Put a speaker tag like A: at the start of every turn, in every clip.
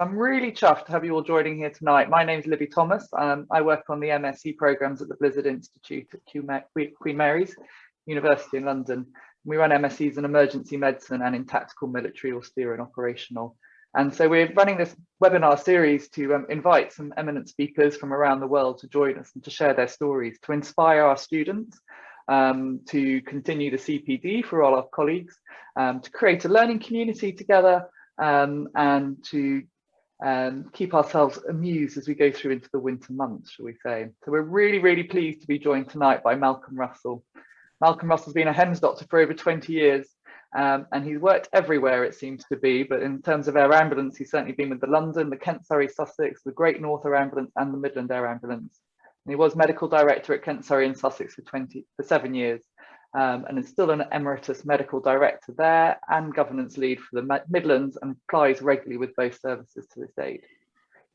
A: I'm really chuffed to have you all joining here tonight. My name's Libby Thomas. I work on the MSc programs at the Blizard Institute at Queen Mary's University in London. We run MScs in emergency medicine and in tactical, military, austere and operational. And so we're running this webinar series to invite some eminent speakers from around the world to join us and to share their stories, to inspire our students, to continue the CPD for all our colleagues, to create a learning community together, and to keep ourselves amused as we go through into the winter months, shall we say. So we're really, really pleased to be joined tonight by Malcolm Russell. Malcolm Russell's been a HEMS doctor for over 20 years, and he's worked everywhere, it seems to be, but in terms of air ambulance, he's certainly been with the London, the Kent, Surrey, Sussex, the Great North Air Ambulance and the Midland Air Ambulance. And he was medical director at Kent, Surrey and Sussex for 7 years, and is still an emeritus medical director there and governance lead for the Midlands, and applies regularly with both services to this date.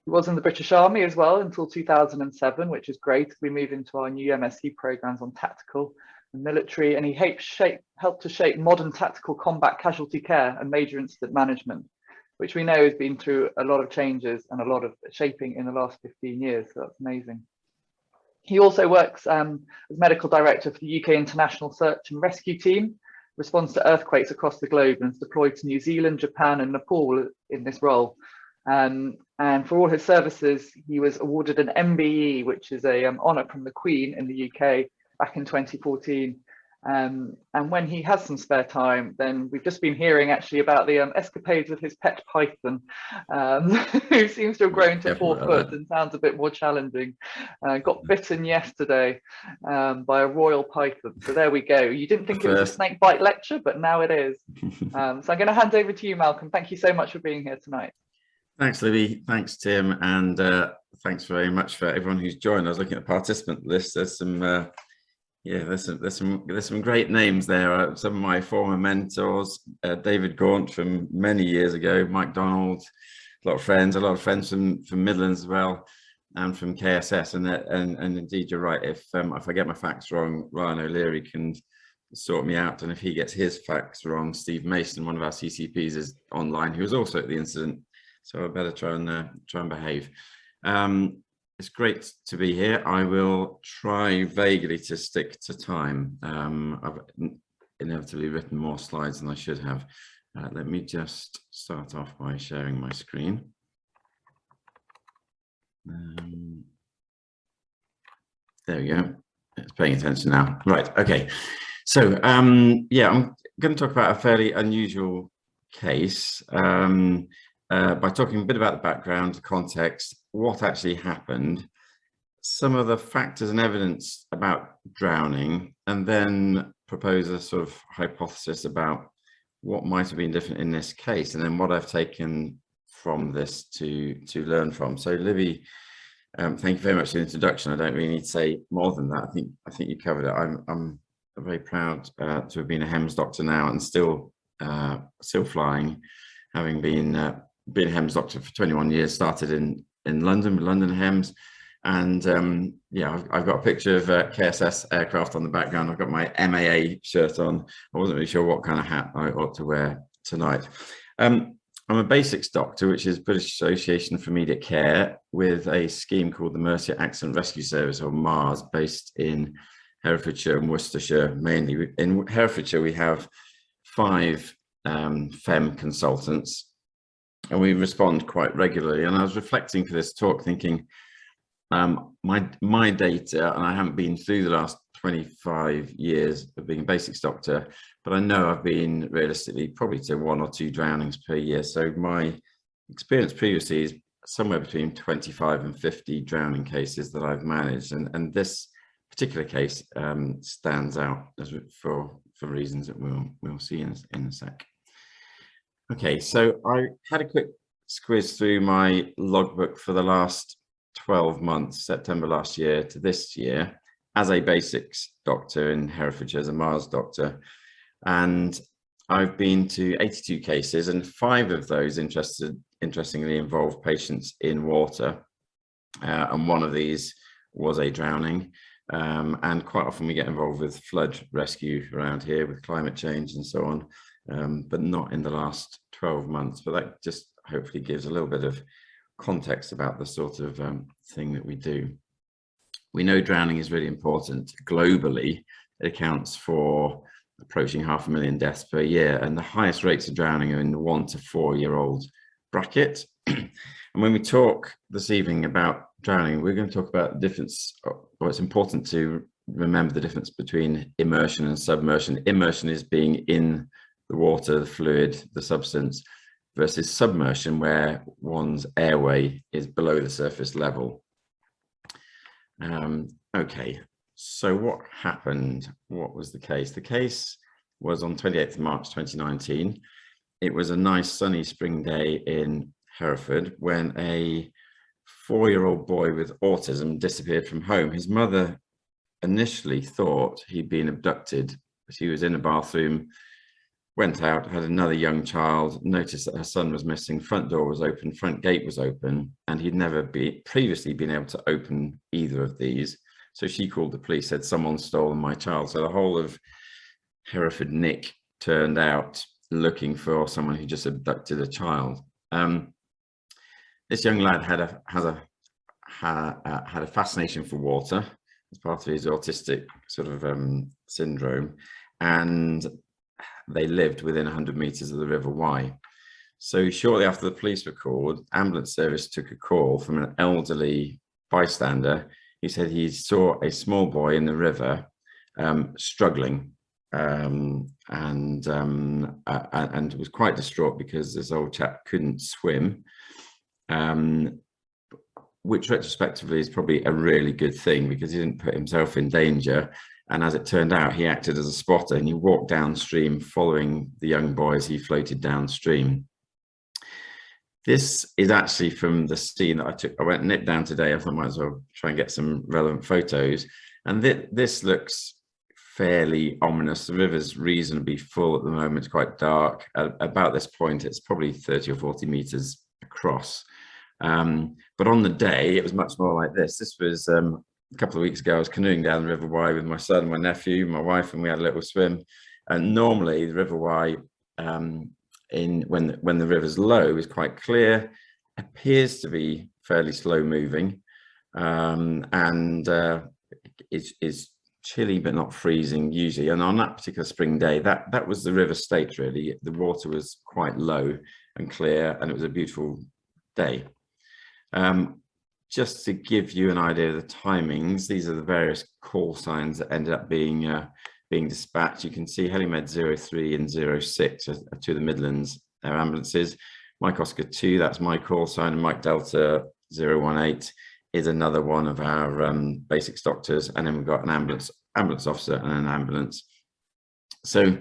A: He was in the British Army as well until 2007, which is great as we move into our new MSc programs on tactical and military, and he helped to shape modern tactical combat casualty care and major incident management, which we know has been through a lot of changes and a lot of shaping in the last 15 years, so that's amazing. He also works as medical director for the UK International Search and Rescue Team, responds to earthquakes across the globe, and is deployed to New Zealand, Japan and Nepal in this role. And for all his services, he was awarded an MBE, which is a honour from the Queen in the UK back in 2014. And when he has some spare time, then we've just been hearing actually about the escapades of his pet python, who seems to have grown to 4 foot and sounds a bit more challenging. Got bitten yesterday by a royal python. So there we go. You didn't think it was a snake bite lecture, but now it is. So I'm going to hand over to you, Malcolm. Thank you so much for being here tonight.
B: Thanks, Libby. Thanks, Tim. And thanks very much for everyone who's joined. I was looking at the participant list. There's some there's some great names there. Some of my former mentors, David Gaunt from many years ago, Mike Donald, a lot of friends from Midlands as well, and from KSS. And indeed, you're right. If I get my facts wrong, Ryan O'Leary can sort me out, and if he gets his facts wrong, Steve Mason, one of our CCPs, is online, who was also at the incident. So I better try and behave. It's great to be here. I will try vaguely to stick to time. I've inevitably written more slides than I should have. Let me just start off by sharing my screen. There we go. It's paying attention now. Right, okay. So yeah, I'm going to talk about a fairly unusual case by talking a bit about the background, the context, what actually happened, some of the factors and evidence about drowning, and then propose a sort of hypothesis about what might have been different in this case, and then what I've taken from this to learn from. So Libby, thank you very much for the introduction. I don't really need to say more than that. I think you covered it. I'm very proud to have been a HEMS doctor now and still flying, having been a HEMS doctor for 21 years. Started in London with London HEMS, and yeah, I've got a picture of KSS aircraft on the background. I've got my MAA shirt on. I wasn't really sure what kind of hat I ought to wear tonight. I'm a basics doctor, which is British Association for Immediate Care, with a scheme called the Mercia Accident Rescue Service, or MARS, based in Herefordshire and Worcestershire mainly. In Herefordshire, we have 5 FEM consultants, and we respond quite regularly. And I was reflecting for this talk, thinking my data, and I haven't been through the last 25 years of being a basics doctor, but I know I've been realistically probably to 1 or 2 drownings per year. So my experience previously is somewhere between 25 and 50 drowning cases that I've managed, and this particular case stands out for reasons that we'll see in a sec. Okay, so I had a quick squiz through my logbook for the last 12 months, September last year to this year, as a basics doctor in Herefordshire, as a MARS doctor. And I've been to 82 cases, and 5 of those interestingly involve patients in water. And one of these was a drowning. And quite often we get involved with flood rescue around here with climate change and so on, but not in the last 12 months. But that just hopefully gives a little bit of context about the sort of thing that we do. We know drowning is really important globally. It accounts for approaching 500,000 deaths per year, and the highest rates of drowning are in the 1 to 4 year old bracket. And when we talk this evening about drowning, we're going to talk about the difference, or it's important to remember the difference between immersion and submersion. Immersion is being in the water, the fluid, the substance, versus submersion, where one's airway is below the surface level. Okay, so what happened? What was the case? The case was on 28th of March 2019. It was a nice sunny spring day in Hereford when a 4-year-old boy with autism disappeared from home. His mother initially thought he'd been abducted. She was in a bathroom, went out, had another young child, noticed that her son was missing, front door was open, front gate was open, and he'd never previously been able to open either of these. So she called the police, said someone's stolen my child. So the whole of Hereford Nick turned out looking for someone who just abducted a child. This young lad had a fascination for water as part of his autistic sort of syndrome, and they lived within 100 meters of the River Wye. So shortly after the police were called, ambulance service took a call from an elderly bystander. He said he saw a small boy in the river struggling and was quite distraught because this old chap couldn't swim, which retrospectively is probably a really good thing because he didn't put himself in danger. And as it turned out, he acted as a spotter and he walked downstream following the young boy as he floated downstream. This is actually from the scene that I took. I went and nipped down today. I thought I might as well try and get some relevant photos. And this looks fairly ominous. The river's reasonably full at the moment. It's quite dark. At about this point, it's probably 30 or 40 meters across. But on the day, it was much more like this. This was a couple of weeks ago. I was canoeing down the River Wye with my son, my nephew, my wife, and we had a little swim. And normally the River Wye, when the river's low, is quite clear, appears to be fairly slow moving, and is chilly but not freezing usually. And on that particular spring day, that was the river state really. The water was quite low and clear, and it was a beautiful day. Just to give you an idea of the timings, these are the various call signs that ended up being dispatched. You can see Helimed 03 and 06 are two of the Midlands ambulances. Mike Oscar 2, that's my call sign, and Mike Delta 018 is another one of our basics doctors. And then we've got an ambulance officer and an ambulance. So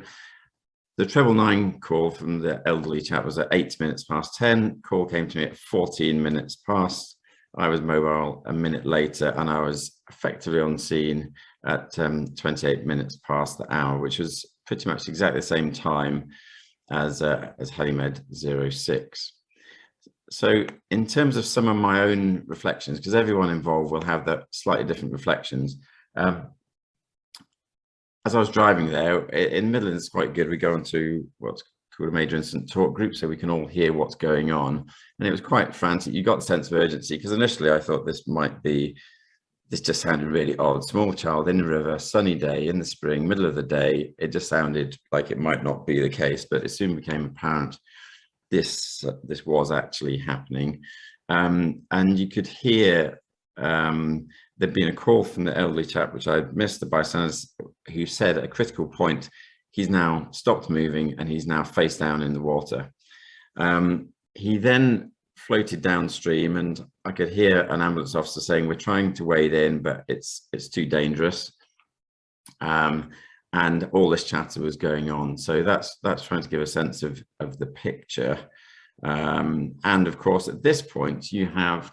B: the 999 call from the elderly chap was at 8 minutes past 10. Call came to me at 14 minutes past. I was mobile a minute later, and I was effectively on scene at 28 minutes past the hour, which was pretty much exactly the same time as Helimed 06. So in terms of some of my own reflections, because everyone involved will have that slightly different reflections. As I was driving there, in Midlands, it's quite good. We go into what's called a major incident talk group, so we can all hear what's going on. And it was quite frantic. You got the sense of urgency, because initially I thought this just sounded really odd. Small child in the river, sunny day in the spring, middle of the day. It just sounded like it might not be the case, but it soon became apparent this was actually happening. And you could hear there'd been a call from the elderly chap, which I missed, the bystanders, who said at a critical point, he's now stopped moving and he's now face down in the water. He then floated downstream, and I could hear an ambulance officer saying, we're trying to wade in, but it's too dangerous. And all this chatter was going on. So that's trying to give a sense of the picture. And of course, at this point, you have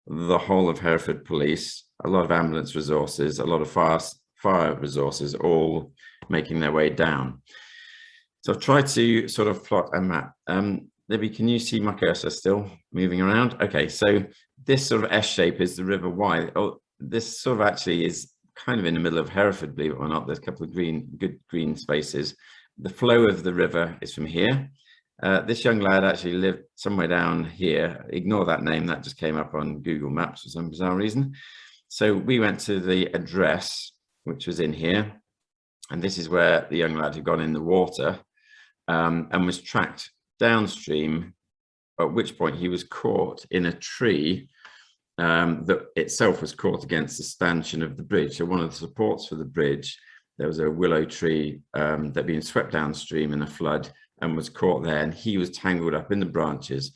B: the whole of Hereford Police, a lot of ambulance resources, a lot of fire resources, all making their way down. So I've tried to sort of plot a map. Libby, can you see my cursor still moving around? Okay, so this sort of S shape is the River Wye. Oh, this sort of actually is kind of in the middle of Hereford, believe it or not. There's a couple of good green spaces. The flow of the river is from here, This young lad actually lived somewhere down here. Ignore that name, that just came up on Google Maps for some bizarre reason. So we went to the address, which was in here, and this is where the young lad had gone in the water and was tracked downstream, at which point he was caught in a tree that itself was caught against the stanchion of the bridge. So one of the supports for the bridge, there was a willow tree that had been swept downstream in a flood and was caught there, and he was tangled up in the branches.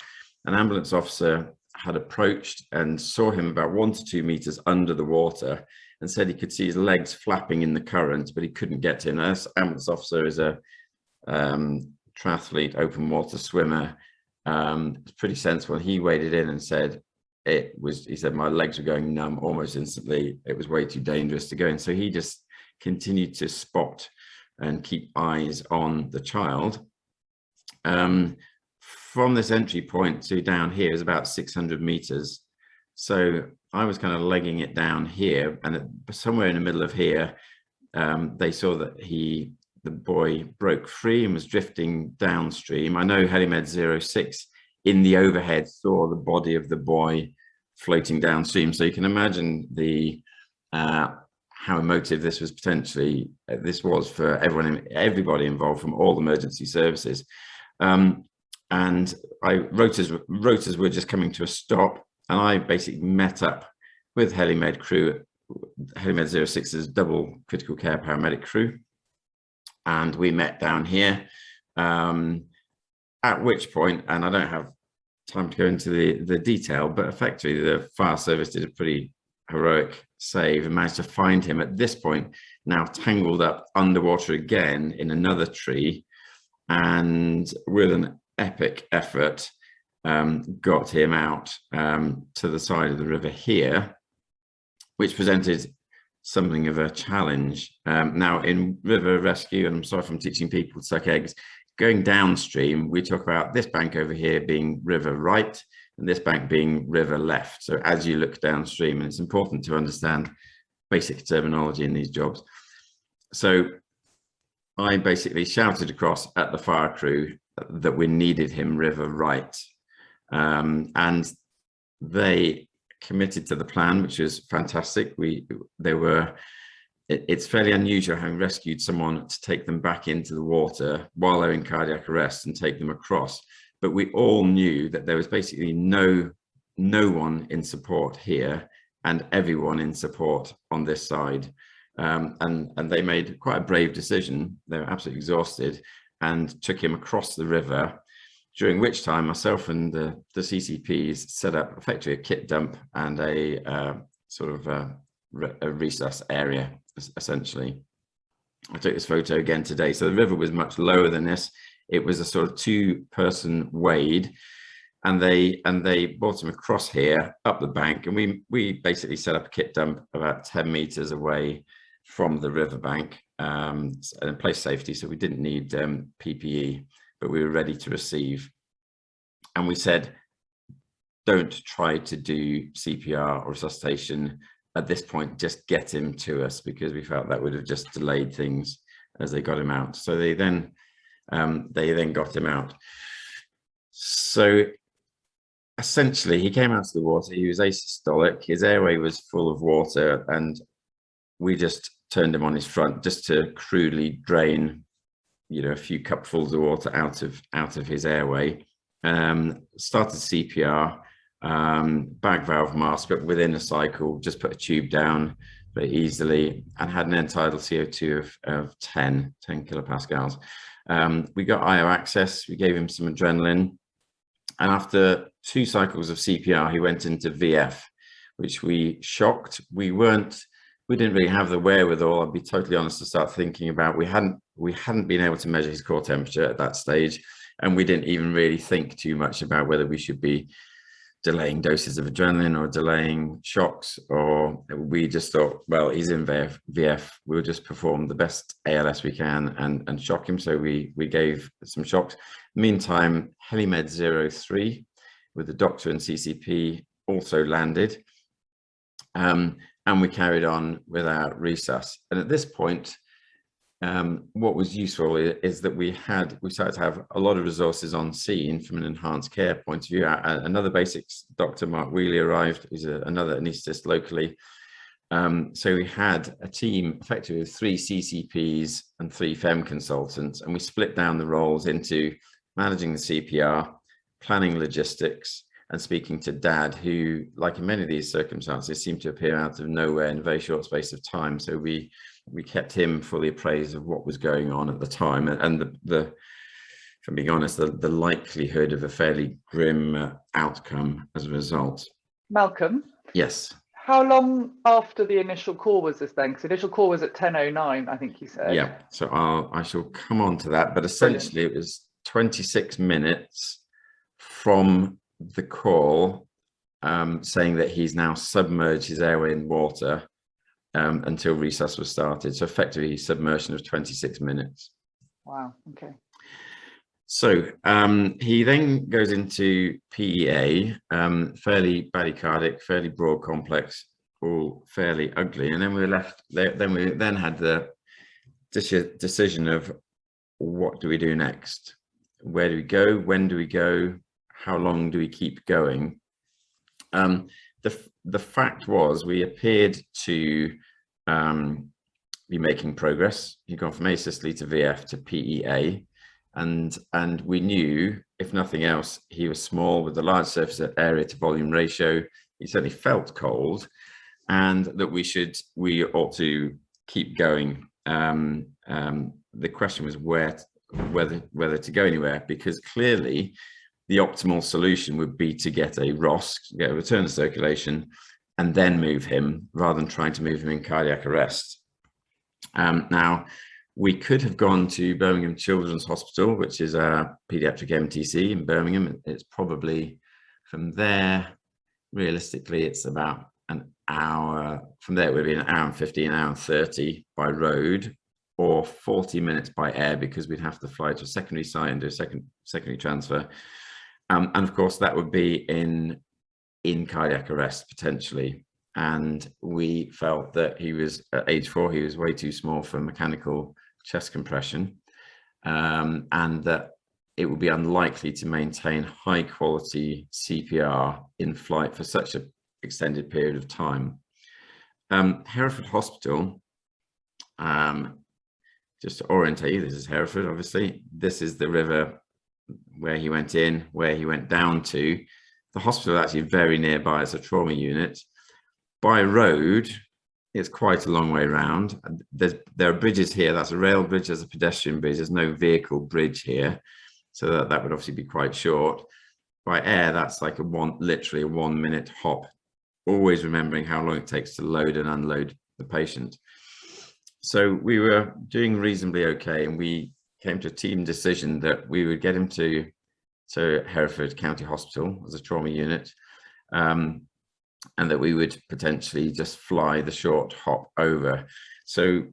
B: An ambulance officer had approached and saw him about 1 to 2 meters under the water and said he could see his legs flapping in the current, but he couldn't get to him. Now, this ambulance officer is a triathlete, open water swimmer. It's pretty sensible. He waded in and said, he said, my legs were going numb almost instantly. It was way too dangerous to go in. So he just continued to spot and keep eyes on the child. From this entry point to down here is about 600 meters. So I was kind of legging it down here, and somewhere in the middle of here, they saw that the boy broke free and was drifting downstream. I know HeliMed 06 in the overhead saw the body of the boy floating downstream. So you can imagine how emotive this was potentially. This was for everybody involved from all emergency services. And rotors were just coming to a stop, and I basically met up with HeliMed crew, HeliMed 06's double critical care paramedic crew, and we met down here, at which point, and I don't have time to go into the detail, but effectively the fire service did a pretty heroic save and managed to find him at this point, now tangled up underwater again in another tree, and with an epic effort got him out to the side of the river here, which presented something of a challenge. Now in river rescue, and I'm sorry if I'm teaching people to suck eggs, going downstream, we talk about this bank over here being river right and this bank being river left. So as you look downstream, and it's important to understand basic terminology in these jobs. So I basically shouted across at the fire crew that we needed him river right, and they committed to the plan, which is fantastic. It's fairly unusual having rescued someone to take them back into the water while they're in cardiac arrest and take them across. But we all knew that there was basically no one in support here and everyone in support on this side. And they made quite a brave decision. They were absolutely exhausted and took him across the river, during which time myself and the CCPs set up effectively a kit dump and a sort of a resus area, essentially. I took this photo again today. So the river was much lower than this. It was a sort of 2-person wade, and they brought him across here up the bank, and we basically set up a kit dump about 10 meters away from the riverbank, and in place safety, so we didn't need PPE, but we were ready to receive. And we said, don't try to do CPR or resuscitation at this point, just get him to us, because we felt that would have just delayed things as they got him out. So they then got him out. So essentially he came out of the water, he was asystolic, his airway was full of water, and we just turned him on his front just to crudely drain, a few cupfuls of water out of his airway. Started CPR, bag valve mask, but within a cycle, just put a tube down very easily, and had an end tidal CO2 of 10 kilopascals. We got IO access, we gave him some adrenaline, and after 2 cycles of CPR, he went into VF, which we shocked. We didn't really have the wherewithal, I'll be totally honest, to start thinking about. We hadn't been able to measure his core temperature at that stage, and we didn't even really think too much about whether we should be delaying doses of adrenaline or delaying shocks, or we just thought, well, he's in VF, we'll just perform the best ALS we can and shock him. So we gave some shocks. Meantime, HeliMed 03 with the doctor and CCP also landed, and we carried on with our resus. And at this point, what was useful is that we started to have a lot of resources on scene from an enhanced care point of view. Another basics doctor, Mark Wheely, arrived, who's another anaesthetist locally. So we had a team effectively of 3 CCPs and 3 FEM consultants, and we split down the roles into managing the CPR, planning logistics, and speaking to Dad, who, like in many of these circumstances, seemed to appear out of nowhere in a very short space of time. So we kept him fully appraised of what was going on at the time, and if I'm being honest, the likelihood of a fairly grim outcome as a result.
A: Malcolm?
B: Yes.
A: How long after the initial call was this then? Because the initial call was at 10:09, I think you said.
B: Yeah, so I shall come on to that, but essentially Brilliant. It was 26 minutes from the call saying that he's now submerged his airway in water until resus was started. So effectively submersion of 26 minutes.
A: Wow, okay.
B: So he then goes into PEA, fairly bradycardic, fairly broad complex, all fairly ugly. And then we were left there. Then we had the decision of what do we do next? Where do we go? When do we go? How long do we keep going? The fact was we appeared to be making progress. He'd gone from asystole to VF to PEA. And we knew, if nothing else, he was small with a large surface area to volume ratio. He certainly felt cold, and that we ought to keep going. The question was whether to go anywhere, because clearly the optimal solution would be to get a ROSC, get a return to circulation, and then move him rather than trying to move him in cardiac arrest. Now, we could have gone to Birmingham Children's Hospital, which is a paediatric MTC in Birmingham. It's probably from there, realistically, it's about an hour. From there, it would be an hour and 15, an hour and 30 by road, or 40 minutes by air, because we'd have to fly to a secondary site and do a secondary transfer. And of course, that would be in cardiac arrest potentially. And we felt that he was at age 4, he was way too small for mechanical chest compression, and that it would be unlikely to maintain high quality CPR in flight for such an extended period of time. Hereford Hospital, just to orientate you, this is Hereford, obviously. This is the river where he went in, where he went down to. The hospital is actually very nearby. It's a trauma unit. By road, it's quite a long way around. There are bridges here. That's a rail bridge, there's a pedestrian bridge. There's no vehicle bridge here. So that would obviously be quite short. By air, that's like literally a 1 minute hop, always remembering how long it takes to load and unload the patient. So we were doing reasonably okay, and we came to a team decision that we would get him to Hereford County Hospital as a trauma unit, and that we would potentially just fly the short hop over. So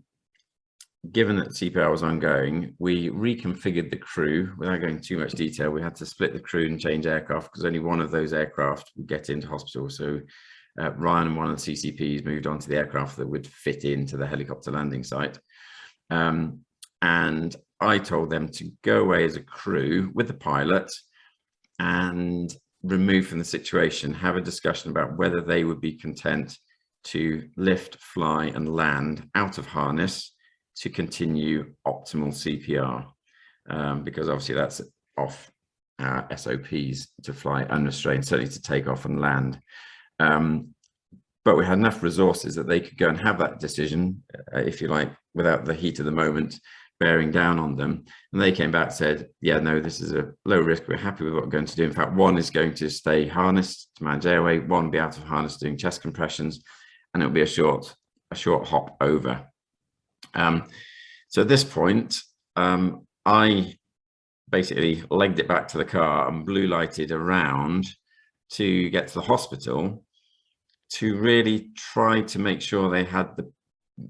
B: given that CPR was ongoing, we reconfigured the crew. Without going into too much detail, we had to split the crew and change aircraft, because only one of those aircraft would get into hospital. So Ryan and one of the CCPs moved on to the aircraft that would fit into the helicopter landing site. And I told them to go away as a crew with the pilot and remove from the situation, have a discussion about whether they would be content to lift, fly and land out of harness to continue optimal CPR, because obviously that's off our SOPs to fly unrestrained, certainly to take off and land. But we had enough resources that they could go and have that decision, if you like, without the heat of the moment bearing down on them. And they came back and said, yeah, no, this is a low risk. We're happy with what we're going to do. In fact, one is going to stay harnessed to manage airway, one will be out of harness doing chest compressions, and it'll be a short hop over. So at this point, I basically legged it back to the car and blue lighted around to get to the hospital to really try to make sure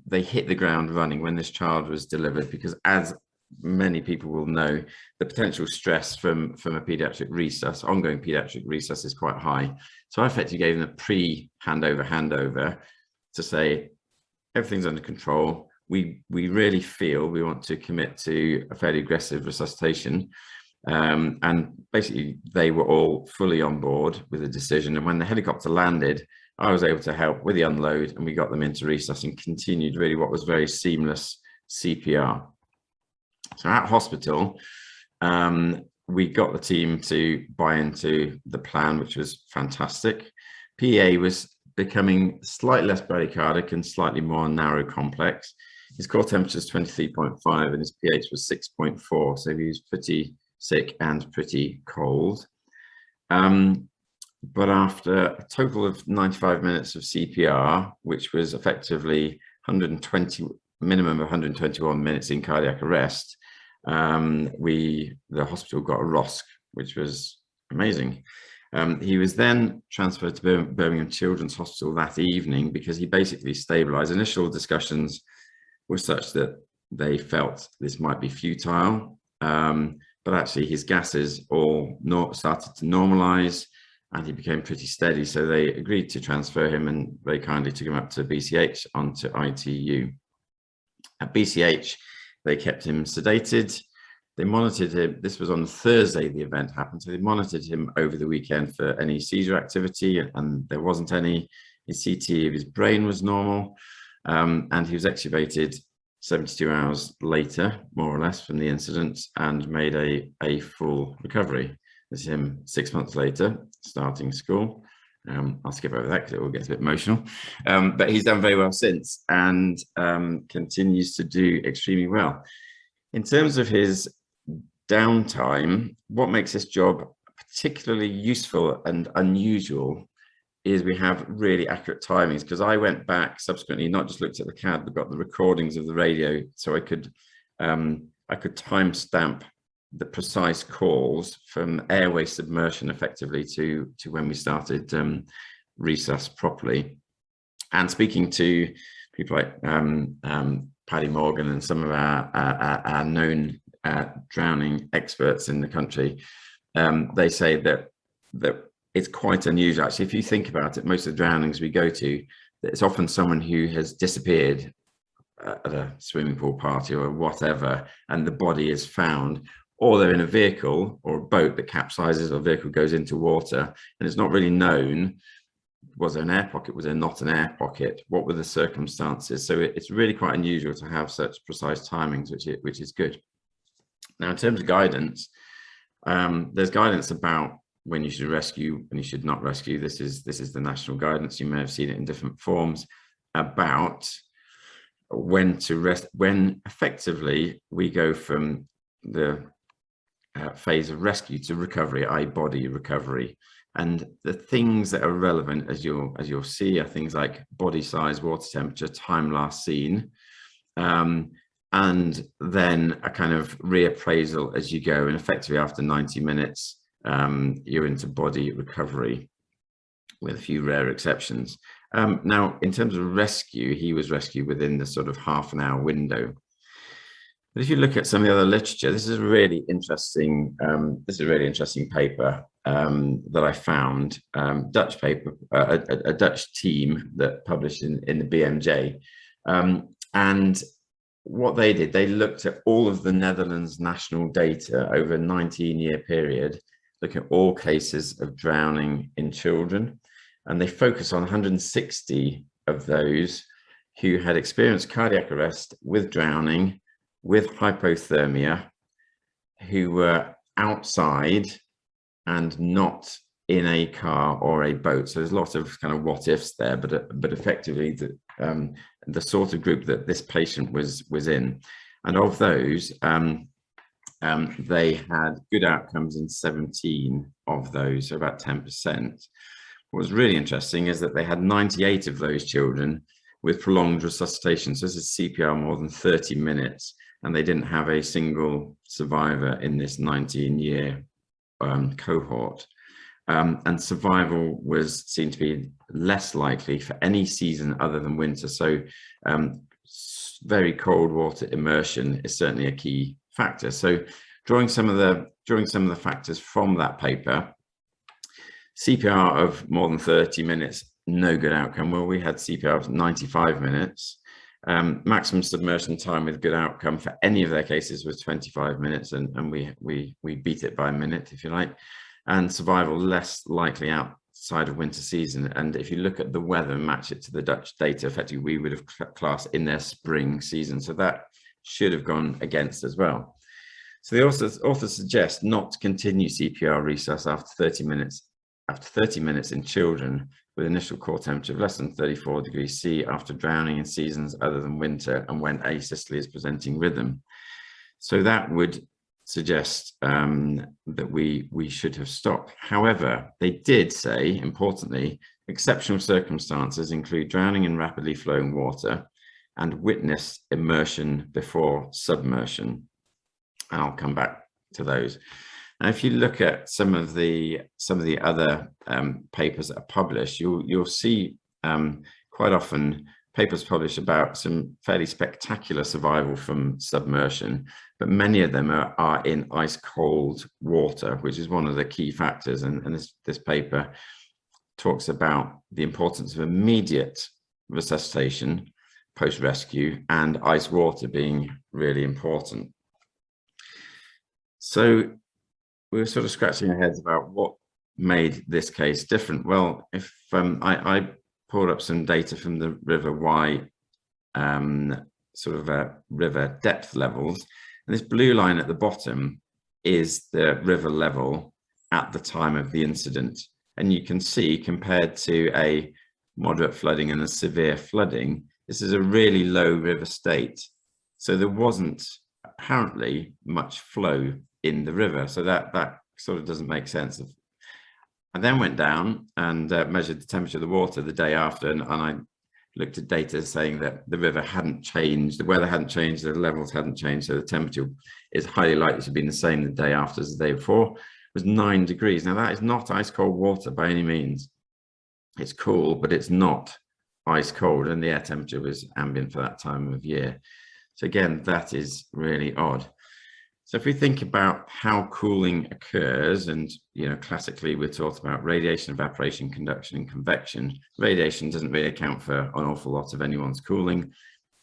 B: they hit the ground running when this child was delivered, because as many people will know, the potential stress from a pediatric resus, ongoing pediatric resus, is quite high. So I effectively gave them a pre-handover to say, everything's under control, we really feel we want to commit to a fairly aggressive resuscitation. And basically they were all fully on board with the decision. And when the helicopter landed, I was able to help with the unload, and we got them into resus and continued really what was very seamless CPR. So at hospital, we got the team to buy into the plan, which was fantastic. PA was becoming slightly less bradycardic and slightly more narrow complex. His core temperature is 23.5 and his pH was 6.4, so he was pretty sick and pretty cold. But after a total of 95 minutes of CPR, which was effectively 120, minimum of 121 minutes in cardiac arrest, the hospital got a ROSC, which was amazing. He was then transferred to Birmingham Children's Hospital that evening because he basically stabilized. Initial discussions were such that they felt this might be futile, but actually his gases all started to normalize and he became pretty steady. So they agreed to transfer him and very kindly took him up to BCH onto ITU. At BCH, they kept him sedated. They monitored him. This was on Thursday the event happened. So they monitored him over the weekend for any seizure activity, and there wasn't any. His CT of his brain was normal, and he was extubated 72 hours later, more or less, from the incident and made a full recovery. This is him 6 months later, starting school. I'll skip over that because it all gets a bit emotional. But he's done very well since and continues to do extremely well. In terms of his downtime, what makes this job particularly useful and unusual is we have really accurate timings, because I went back subsequently, not just looked at the CAD, but got the recordings of the radio, so I could timestamp the precise calls from airway submersion effectively to when we started resus properly. And speaking to people like Paddy Morgan and some of our known drowning experts in the country, they say that it's quite unusual. Actually, if you think about it, most of the drownings we go to, it's often someone who has disappeared at a swimming pool party or whatever, and the body is found, or they're in a vehicle or a boat that capsizes, or a vehicle goes into water, and it's not really known, was there an air pocket, was there not an air pocket, what were the circumstances? So it's really quite unusual to have such precise timings, which is good. Now, in terms of guidance, there's guidance about when you should rescue, when you should not rescue. This is the national guidance. You may have seen it in different forms about when to rest, when effectively we go from the phase of rescue to recovery, i.e. body recovery. And the things that are relevant, as you'll see, are things like body size, water temperature, time last seen, and then a kind of reappraisal as you go. And effectively after 90 minutes, you're into body recovery, with a few rare exceptions. Now, in terms of rescue, he was rescued within the sort of half-an-hour window. But if you look at some of the other literature, this is a really interesting paper that I found, Dutch paper, a Dutch team that published in the BMJ. And what they did, they looked at all of the Netherlands national data over a 19-year period, looking at all cases of drowning in children. And they focused on 160 of those who had experienced cardiac arrest with drowning, with hypothermia, who were outside and not in a car or a boat. So there's lots of kind of what ifs there, but effectively the sort of group that this patient was in. And of those, they had good outcomes in 17 of those, so about 10%. What was really interesting is that they had 98 of those children with prolonged resuscitation. So this is CPR more than 30 minutes. And they didn't have a single survivor in this 19-year cohort. And survival was seen to be less likely for any season other than winter. So very cold water immersion is certainly a key factor. So drawing some of the factors from that paper, CPR of more than 30 minutes, no good outcome. Well, we had CPR of 95 minutes. Maximum submersion time with good outcome for any of their cases was 25 minutes, and we beat it by a minute, if you like. And survival less likely outside of winter season. And if you look at the weather and match it to the Dutch data, effectively we would have classed in their spring season. So that should have gone against as well. So the authors suggest not to continue CPR resus after 30 minutes in children with initial core temperature of less than 34 degrees C after drowning in seasons other than winter and when asystole is presenting rhythm. So that would suggest that we should have stopped. However, they did say, importantly, exceptional circumstances include drowning in rapidly flowing water and witness immersion before submersion. And I'll come back to those. Now, if you look at some of the other papers that are published, you'll see quite often papers published about some fairly spectacular survival from submersion, but many of them are in ice cold water, which is one of the key factors. And this paper talks about the importance of immediate resuscitation post-rescue and ice water being really important. So we were sort of scratching our heads about what made this case different. Well, if I pulled up some data from the River Wye river depth levels, and this blue line at the bottom is the river level at the time of the incident. And you can see, compared to a moderate flooding and a severe flooding, this is a really low river state. So there wasn't apparently much flow in the river. So that sort of doesn't make sense. I then went down and measured the temperature of the water the day after, and I looked at data saying that the river hadn't changed, the weather hadn't changed, the levels hadn't changed, so the temperature is highly likely to have been the same the day after as the day before. It was 9 degrees. Now that is not ice cold water by any means. It's cool, but it's not ice cold, and the air temperature was ambient for that time of year. So again, that is really odd. So if we think about how cooling occurs, and classically we're taught about radiation, evaporation, conduction, and convection. Radiation doesn't really account for an awful lot of anyone's cooling.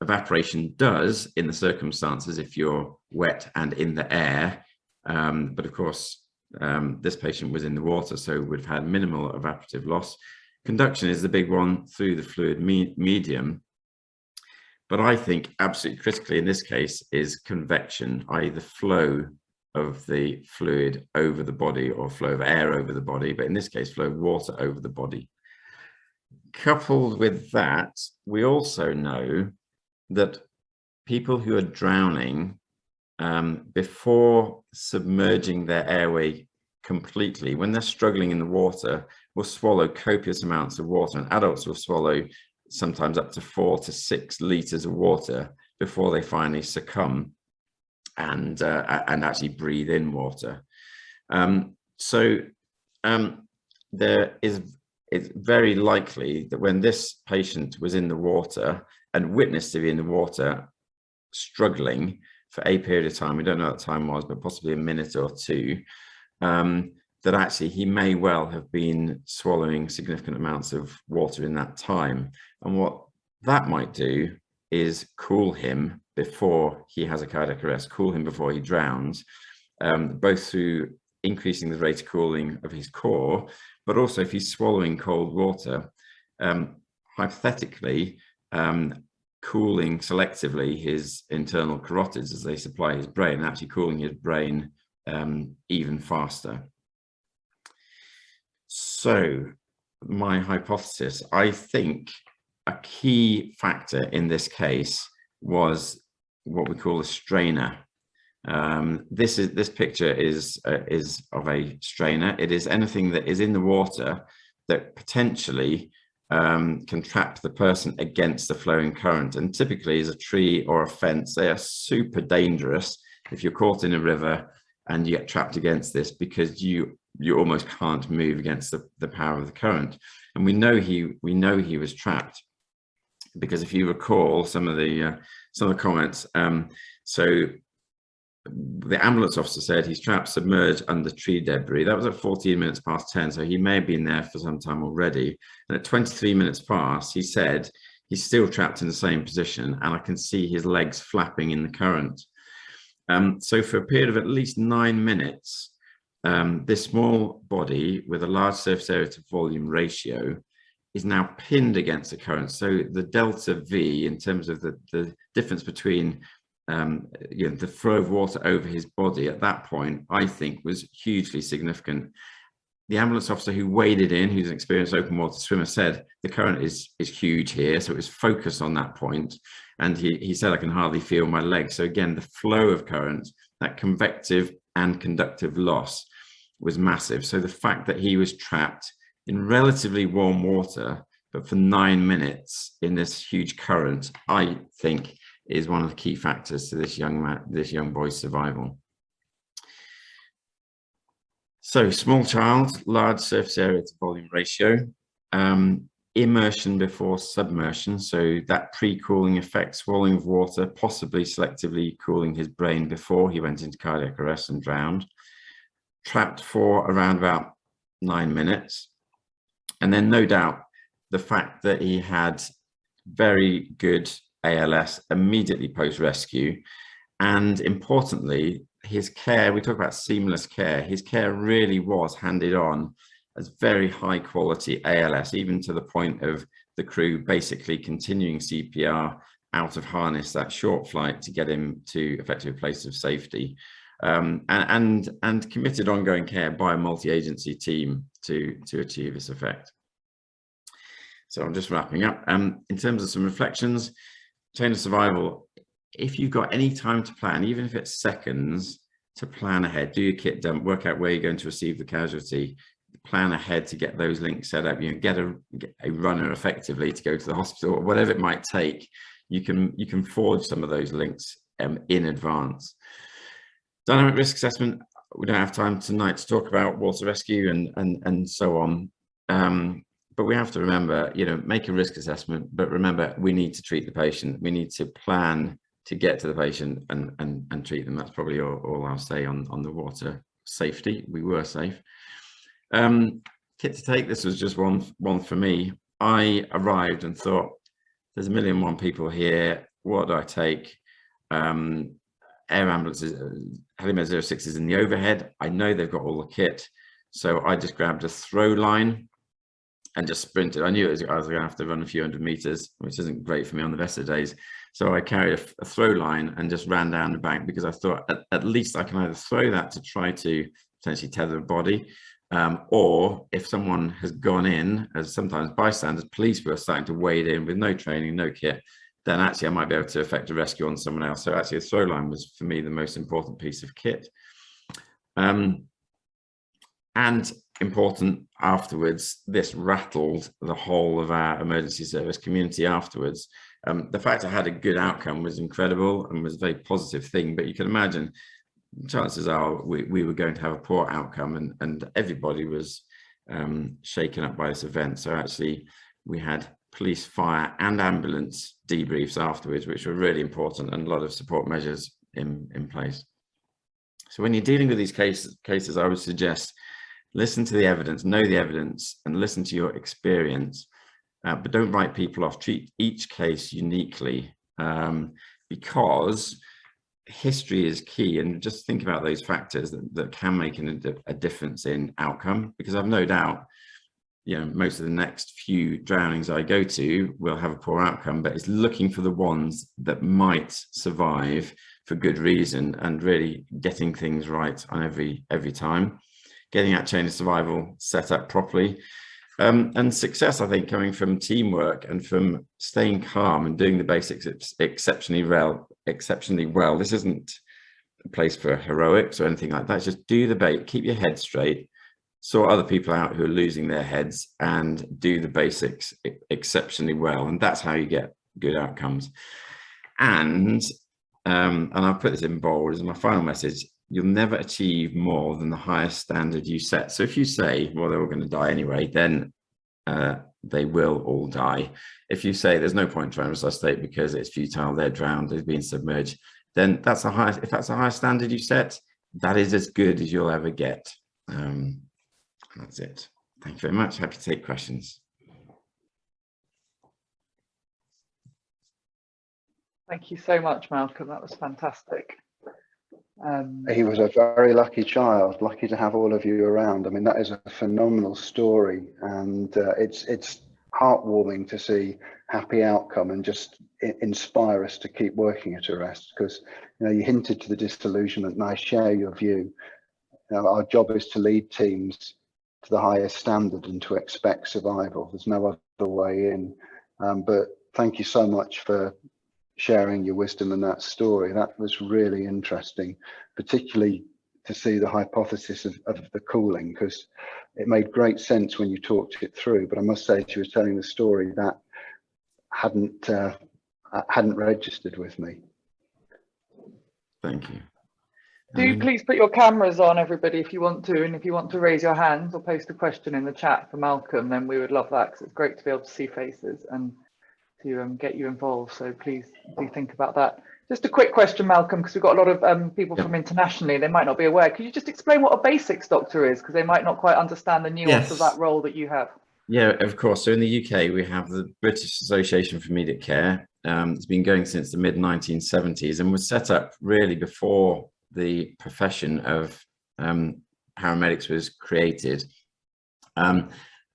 B: Evaporation does in the circumstances if you're wet and in the air, but of course this patient was in the water, so would have had minimal evaporative loss. Conduction is the big one through the fluid medium. But I think absolutely critically in this case is convection, i.e. the flow of the fluid over the body, or flow of air over the body, but in this case, flow of water over the body. Coupled with that, we also know that people who are drowning before submerging their airway completely, when they're struggling in the water, will swallow copious amounts of water, and adults will swallow sometimes up to 4 to 6 liters of water before they finally succumb and actually breathe in water. It's very likely that when this patient was in the water and witnessed to be in the water struggling for a period of time, we don't know what time was, but possibly a minute or two, that actually he may well have been swallowing significant amounts of water in that time. And what that might do is cool him before he has a cardiac arrest, cool him before he drowns, both through increasing the rate of cooling of his core, but also if he's swallowing cold water, hypothetically, cooling selectively his internal carotids as they supply his brain, and actually cooling his brain even faster. So my hypothesis, I think a key factor in this case was what we call a strainer. This picture is of a strainer. It is anything that is in the water that potentially can trap the person against the flowing current, and typically is a tree or a fence. They are super dangerous if you're caught in a river and you get trapped against this, because you almost can't move against the power of the current. And we know he was trapped, because if you recall some of the comments, so the ambulance officer said he's trapped submerged under tree debris. That was at 14 minutes past 10, so he may have been there for some time already. And at 23 minutes past, he said he's still trapped in the same position, and I can see his legs flapping in the current. So for a period of at least 9 minutes, this small body with a large surface area to volume ratio is now pinned against the current. So the delta V, in terms of the difference between the flow of water over his body at that point, I think was hugely significant. The ambulance officer who waded in, who's an experienced open water swimmer, said the current is huge here, so it was focused on that point. And he said, I can hardly feel my legs. So again, the flow of current, that convective and conductive loss was massive. So the fact that he was trapped in relatively warm water, but for 9 minutes in this huge current, I think is one of the key factors to this young boy's survival. So small child, large surface area to volume ratio, immersion before submersion. So that pre-cooling effect, swallowing of water, possibly selectively cooling his brain before he went into cardiac arrest and drowned. Trapped for around about 9 minutes. And then no doubt the fact that he had very good ALS immediately post-rescue, and importantly, his care, we talk about seamless care, his care really was handed on as very high quality ALS, even to the point of the crew basically continuing CPR out of harness, that short flight to get him to effectively a place of safety, and committed ongoing care by a multi-agency team to achieve this effect. So I'm just wrapping up. In terms of some reflections, chain of survival, if you've got any time to plan, even if it's seconds, to plan ahead, do your kit dump, work out where you're going to receive the casualty, plan ahead to get those links set up, get a runner effectively to go to the hospital, or whatever it might take. You can forge some of those links in advance. Dynamic risk assessment, we don't have time tonight to talk about water rescue and so on. But we have to remember, make a risk assessment, but remember, we need to treat the patient. We need to plan to get to the patient and treat them. That's probably all I'll say on the water safety. We were safe. Kit to take, this was just one for me. I arrived and thought, there's 1,000,001 people here. What do I take? Air ambulances, Helimed 06 is in the overhead. I know they've got all the kit. So I just grabbed a throw line and just sprinted. I knew I was going to have to run a few hundred meters, which isn't great for me on the best of days. So I carried a throw line and just ran down the bank, because I thought at least I can either throw that to try to potentially tether the body, or if someone has gone in, as sometimes bystanders, police were starting to wade in with no training, no kit, then actually I might be able to effect a rescue on someone else. So actually a throw line was for me the most important piece of kit. And important afterwards, this rattled the whole of our emergency service community afterwards. The fact I had a good outcome was incredible and was a very positive thing, but you can imagine chances are we were going to have a poor outcome, and everybody was shaken up by this event. So actually we had police, fire and ambulance debriefs afterwards, which were really important, and a lot of support measures in place. So when you're dealing with these cases, I would suggest listen to the evidence, know the evidence, and listen to your experience, but don't write people off. Treat each case uniquely, because history is key, and just think about those factors that can make a difference in outcome, because I've no doubt most of the next few drownings I go to will have a poor outcome, but it's looking for the ones that might survive for good reason and really getting things right on every time, getting that chain of survival set up properly. And success, I think, coming from teamwork and from staying calm and doing the basics exceptionally well. This isn't a place for heroics or anything like that. It's just do the keep your head straight, sort other people out who are losing their heads, and do the basics exceptionally well. And that's how you get good outcomes. And I'll put this in bold as my final message: you'll never achieve more than the highest standard you set. So if you say, well, they're all going to die anyway, then they will all die. If you say there's no point trying to resuscitate because it's futile, they're drowned, they've been submerged, then if that's the highest standard you set, that is as good as you'll ever get. That's it. Thank you very much. Happy to take questions.
A: Thank you so much, Malcolm. That was fantastic.
C: He was a very lucky child, lucky to have all of you around. I mean, that is a phenomenal story, and it's heartwarming to see happy outcome and just inspire us to keep working at Arrest, because you hinted to the disillusionment, and I share your view. Our job is to lead teams to the highest standard and to expect survival. There's no other way in. But thank you so much for sharing your wisdom in that story. That was really interesting, particularly to see the hypothesis of the cooling, because it made great sense when you talked it through. But I must say, as you were telling the story, that hadn't registered with me.
B: Thank you.
A: Do please put your cameras on, everybody, if you want to, and if you want to raise your hands or post a question in the chat for Malcolm, then we would love that, because it's great to be able to see faces and to get you involved. So please do think about that. Just a quick question, Malcolm, because we've got a lot of people from internationally, they might not be aware. Could you just explain what a basics doctor is, because they might not quite understand the nuance of that role that you have?
B: Yeah, of course. So in the UK, we have the British Association for Immediate Care. It's been going since the mid-1970s and was set up really before the profession of paramedics was created.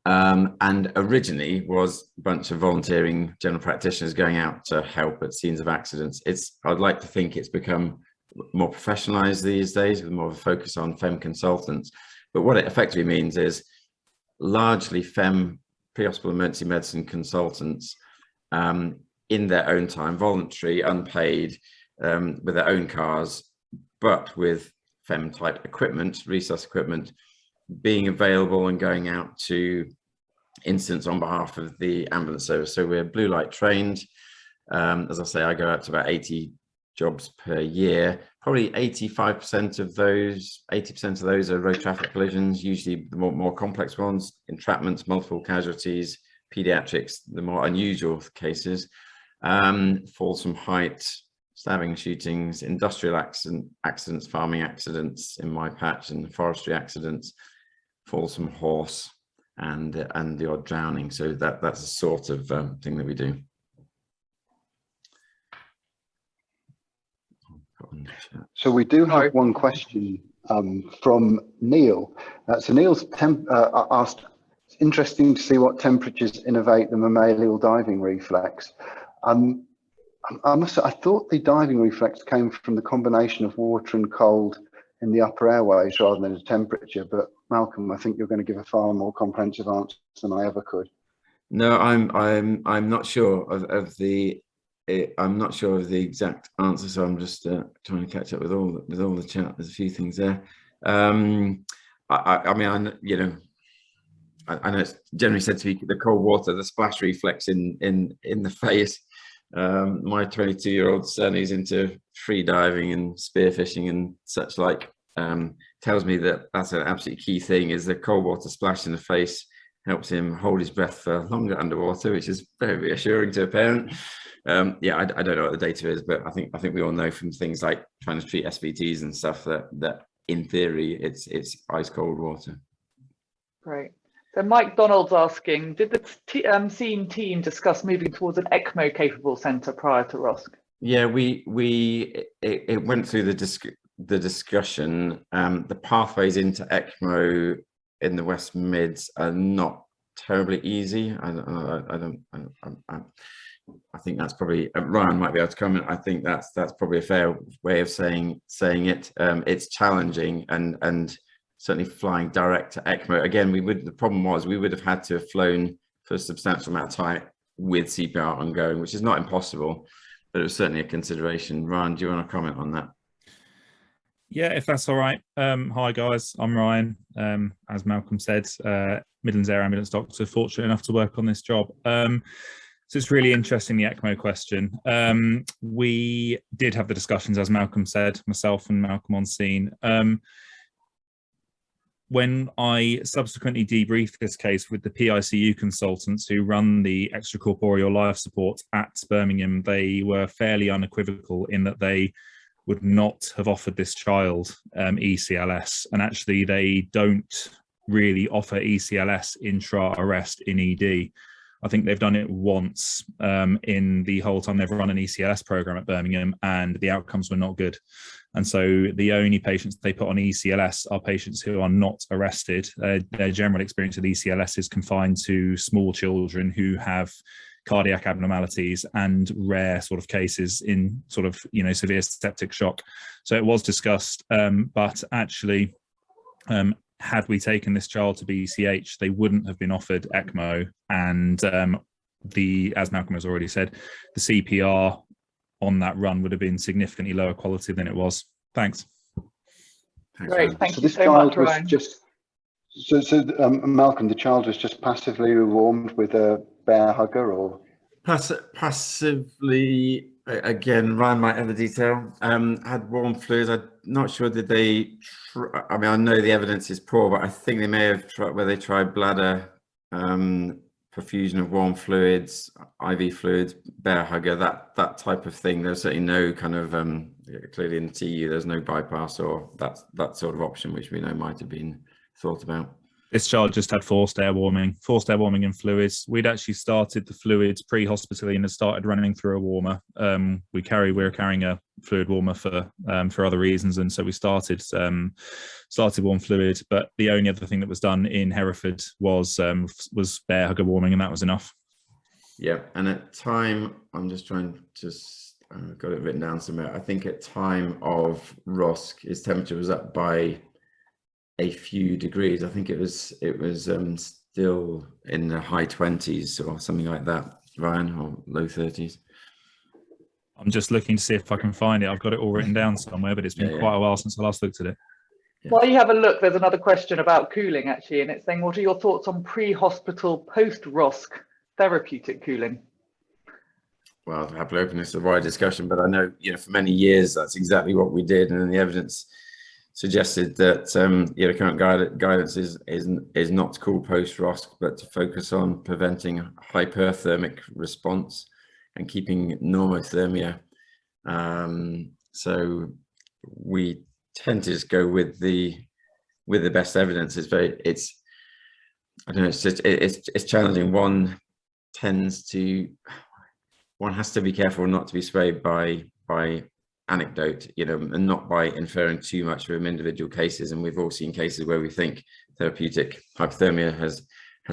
B: And originally was a bunch of volunteering general practitioners going out to help at scenes of accidents. I'd like to think it's become more professionalized these days, with more of a focus on FEM consultants. But what it effectively means is largely FEM, pre-hospital emergency medicine consultants, in their own time, voluntary, unpaid, with their own cars, but with FEM type equipment, resus equipment, being available and going out to incidents on behalf of the ambulance service. So we're blue light trained. As I say, I go out to about 80 jobs per year. Probably 85% of those, 80% of those are road traffic collisions, usually the more complex ones, entrapments, multiple casualties, pediatrics, the more unusual cases, falls from height, stabbing, shootings, industrial accidents, farming accidents in my patch, and forestry accidents, falls from horse, and the odd drowning. So that's the sort of thing that we do.
C: So we do have one question from Neil. So Neil's asked, it's interesting to see what temperatures innervate the mammalian diving reflex. I thought the diving reflex came from the combination of water and cold in the upper airways rather than the temperature, but Malcolm, I think you're going to give a far more comprehensive answer than I ever could.
B: No, I'm not sure of the exact answer, so I'm just trying to catch up with all the chat. There's a few things there. I mean, I know it's generally said to be the cold water, the splash reflex in the face. My 22-year-old son, who's into free diving and spearfishing and such like, tells me that that's an absolutely key thing, is the cold water splash in the face helps him hold his breath for longer underwater, which is very reassuring to a parent. Yeah, I don't know what the data is, but I think we all know from things like trying to treat SVTs and stuff that in theory it's ice cold water. Great.
A: So Mike Donald's asking, did the scene team discuss moving towards an ECMO capable centre prior to ROSC?
B: Yeah, it went through the discussion. The pathways into ECMO in the West Mids are not terribly easy. I think that's probably, Ryan might be able to comment. I think that's probably a fair way of saying it. It's challenging, and certainly flying direct to ECMO. Again, the problem was we would have had to have flown for a substantial amount of time with CPR ongoing, which is not impossible, but it was certainly a consideration. Ryan, do you want to comment on that?
D: Yeah, if that's all right. Hi guys, I'm Ryan. As Malcolm said, Midlands Air Ambulance Doctor, fortunate enough to work on this job. So it's really interesting, the ECMO question. We did have the discussions, as Malcolm said, myself and Malcolm on scene. When I subsequently debriefed this case with the PICU consultants who run the extracorporeal life support at Birmingham, they were fairly unequivocal in that they would not have offered this child ECLS, and actually they don't really offer ECLS intra-arrest in ED. I think they've done it once in the whole time they've run an ECLS program at Birmingham, and the outcomes were not good. And so the only patients they put on ECLS are patients who are not arrested. Their general experience with ECLS is confined to small children who have cardiac abnormalities and rare sort of cases in sort of, you know, severe septic shock. So it was discussed, but actually, had we taken this child to BCH, they wouldn't have been offered ECMO, and as Malcolm has already said, the CPR on that run would have been significantly lower quality than it was. Thanks.
A: Great, thank
C: so
A: you
C: this
A: so
C: child
A: much,
C: was
A: Ryan.
C: just Malcolm, the child was just passively warmed with a bear hugger, or
B: passively, again, Ryan might have the detail, had warm fluids. I'm not sure, did they I mean, I know the evidence is poor, but I think they may have tried, where they tried bladder perfusion of warm fluids, IV fluids, bear hugger, that type of thing. There's certainly no kind of clearly in the TU there's no bypass or that sort of option, which we know might have been thought about.
D: This child just had forced air warming and fluids. We'd actually started the fluids pre-hospitally and had started running through a warmer. We were carrying a fluid warmer for other reasons, and so we started warm fluid. But the only other thing that was done in Hereford was bear hugger warming, and that was enough.
B: Yeah, and at time, I'm just trying to got it written down somewhere. I think at time of ROSC, his temperature was up by a few degrees. I think it was still in the high 20s or something like that, Ryan, or low 30s.
D: I'm just looking to see if I can find it. I've got it all written down somewhere, but it's been quite a while since I last looked at it.
B: Yeah.
A: While you have a look, there's another question about cooling actually, and it's saying, what are your thoughts on pre-hospital post-ROSC therapeutic cooling?
B: Well, I'll happily open this to a wide discussion, but I know, you know, for many years that's exactly what we did, and then the evidence suggested that current guidance is not to cool post-ROSC, but to focus on preventing hyperthermic response and keeping normothermia. So we tend to just go with the best evidence. I don't know, it's challenging. One has to be careful not to be swayed by anecdote, you know, and not by inferring too much from individual cases. And we've all seen cases where we think therapeutic hypothermia has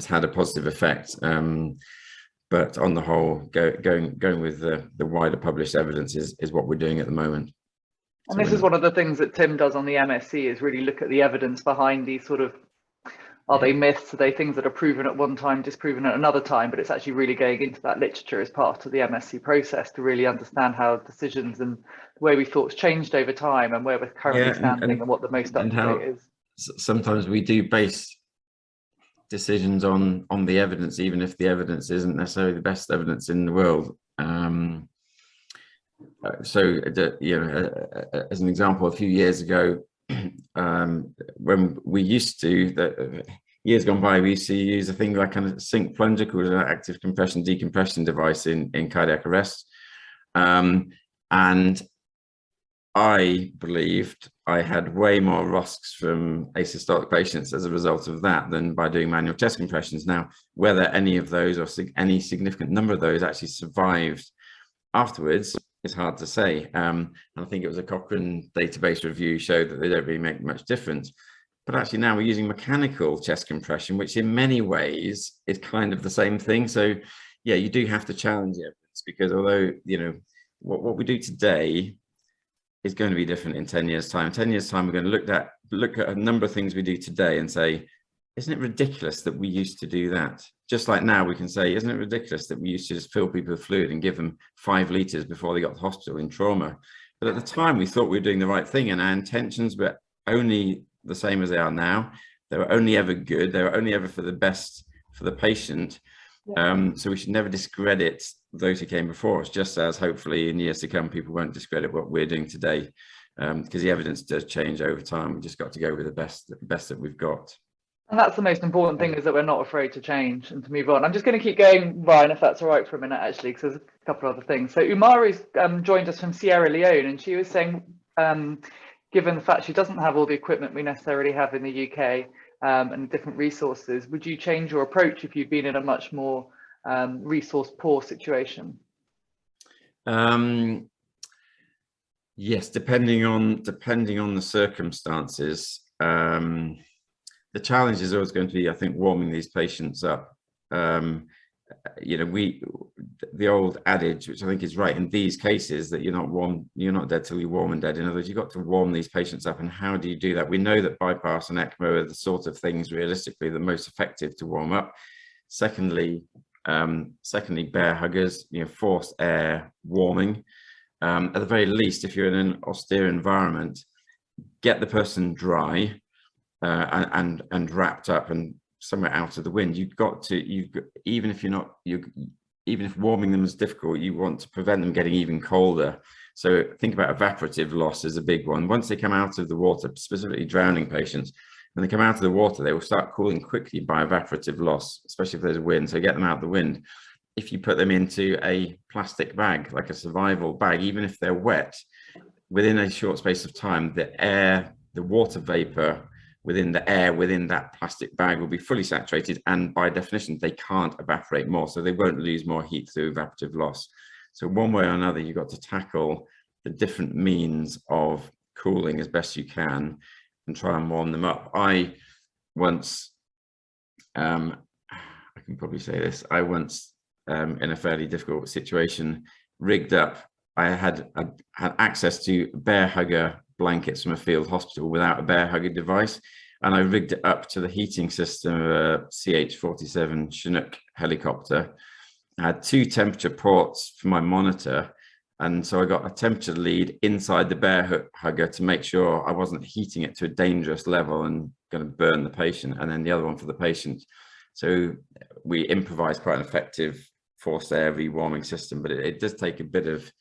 B: had a positive effect, but on the whole, going with the wider published evidence is what we're doing at the moment.
A: And this is one of the things that Tim does on the MSc, is really look at the evidence behind these sort of, are they myths? Are they things that are proven at one time, disproven at another time? But it's actually really going into that literature as part of the MSc process to really understand how decisions and the way we thoughts changed over time, and where we're currently standing and what the most up-to-date is.
B: Sometimes we do base decisions on the evidence, even if the evidence isn't necessarily the best evidence in the world. So, you know, as an example, a few years ago, when we used to, years gone by, we used to use a thing like kind of sink plunger called an active compression decompression device in cardiac arrest. And I believed I had way more ROSCs from asystolic patients as a result of that than by doing manual chest compressions. Now, whether any of those or any significant number of those actually survived afterwards is hard to say. And I think it was a Cochrane database review showed that they don't really make much difference. But actually now we're using mechanical chest compression, which in many ways is kind of the same thing. So yeah, you do have to challenge the evidence, because although, you know, what we do today is going to be different in 10 years time. 10 years time, we're going to look at a number of things we do today and say, isn't it ridiculous that we used to do that? Just like now we can say, isn't it ridiculous that we used to just fill people with fluid and give them 5 litres before they got to hospital in trauma? But at the time we thought we were doing the right thing, and our intentions were only the same as they are now. They were only ever good. They were only ever for the best for the patient. So we should never discredit those who came before us, just as hopefully in years to come people won't discredit what we're doing today, because the evidence does change over time. We just got to go with the best that we've got.
A: And that's the most important thing, is that we're not afraid to change and to move on. I'm just going to keep going, Ryan, if that's all right for a minute, actually, because there's a couple of other things. So Umaru's joined us from Sierra Leone, and she was saying, given the fact she doesn't have all the equipment we necessarily have in the UK and different resources, would you change your approach if you'd been in a much more resource poor situation?
B: Yes, depending on the circumstances. The challenge is always going to be, I think, warming these patients up. You know, the old adage, which I think is right in these cases, that you're not dead till you're warm and dead. In other words, you've got to warm these patients up. And how do you do that? We know that bypass and ECMO are the sort of things realistically the most effective to warm up. Secondly, bear huggers, you know, forced air warming. At the very least, if you're in an austere environment, get the person dry and wrapped up and somewhere out of the wind. Even if warming them is difficult, you want to prevent them getting even colder. So think about evaporative loss is a big one. Once they come out of the water, specifically drowning patients, when they come out of the water, they will start cooling quickly by evaporative loss, especially if there's wind. So get them out of the wind. If you put them into a plastic bag, like a survival bag, even if they're wet, within a short space of time, the water vapor within that plastic bag will be fully saturated, and by definition they can't evaporate more, so they won't lose more heat through evaporative loss. So one way or another, you've got to tackle the different means of cooling as best you can and try and warm them up. I once, I can probably say this, I once in a fairly difficult situation rigged up, I had access to bear hugger blankets from a field hospital without a bear hugger device, and I rigged it up to the heating system of a CH-47 Chinook helicopter. I had 2 temperature ports for my monitor, and so I got a temperature lead inside the bear hugger to make sure I wasn't heating it to a dangerous level and going to burn the patient, and then the other one for the patient. So we improvised quite an effective forced air rewarming system, but it does take a bit of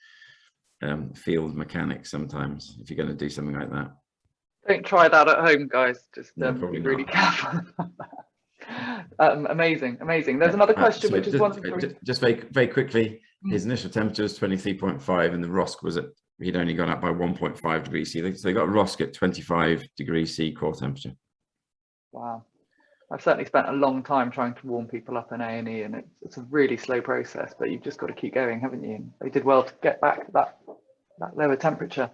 B: field mechanics sometimes if you're going to do something like that.
A: Don't try that at home, guys. Just
B: No,
A: be
B: probably
A: really
B: not.
A: careful. Amazing. There's another question, which is
B: just very quickly. His initial temperature was 23.5, and the ROSC was he'd only gone up by 1.5 degrees C. So they got a ROSC at 25 degrees C core temperature.
A: Wow. I've certainly spent a long time trying to warm people up in A&E, and it's a really slow process, but you've just got to keep going, haven't you? And they did well to get back to that lower temperature.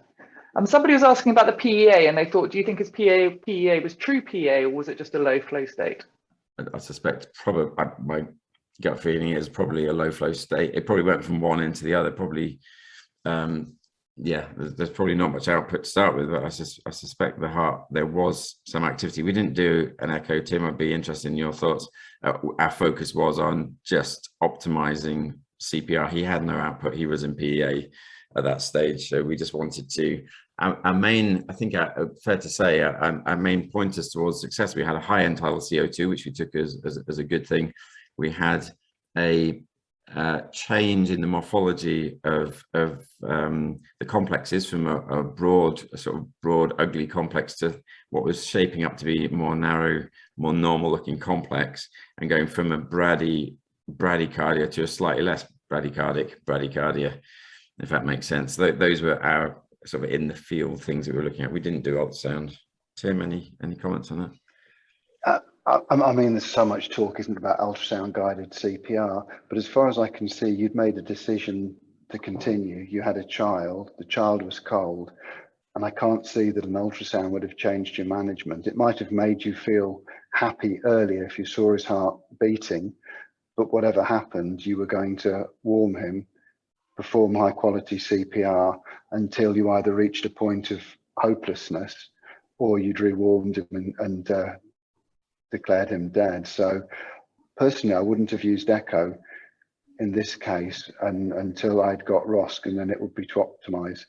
A: Somebody was asking about the PEA, and they thought, do you think his PEA was true PEA, or was it just a low flow state?
B: I suspect probably, my gut feeling is probably a low flow state. It probably went from one into the other. Probably, yeah, there's probably not much output to start with, but I suspect the heart, there was some activity. We didn't do an echo, Tim. I'd be interested in your thoughts. Our focus was on just optimizing CPR. He had no output. He was in PEA at that stage, so we just wanted to. Our main, I think, fair to say, our main pointers towards success. We had a high end tidal CO2, which we took as a good thing. We had a change in the morphology of the complexes from a sort of broad, ugly complex to what was shaping up to be more narrow, more normal looking complex, and going from a bradycardia to a slightly less bradycardia, if that makes sense. Those were our sort of in the field things that we were looking at. We didn't do ultrasound. Tim, any comments on that?
C: I mean, there's so much talk, isn't it, about ultrasound guided CPR, but as far as I can see, you'd made a decision to continue. You had a child, the child was cold, and I can't see that an ultrasound would have changed your management. It might have made you feel happy earlier if you saw his heart beating, but whatever happened, you were going to warm him, perform high quality CPR until you either reached a point of hopelessness or you'd rewarmed him and declared him dead. So personally, I wouldn't have used echo in this case until I'd got ROSC, and then it would be to optimize.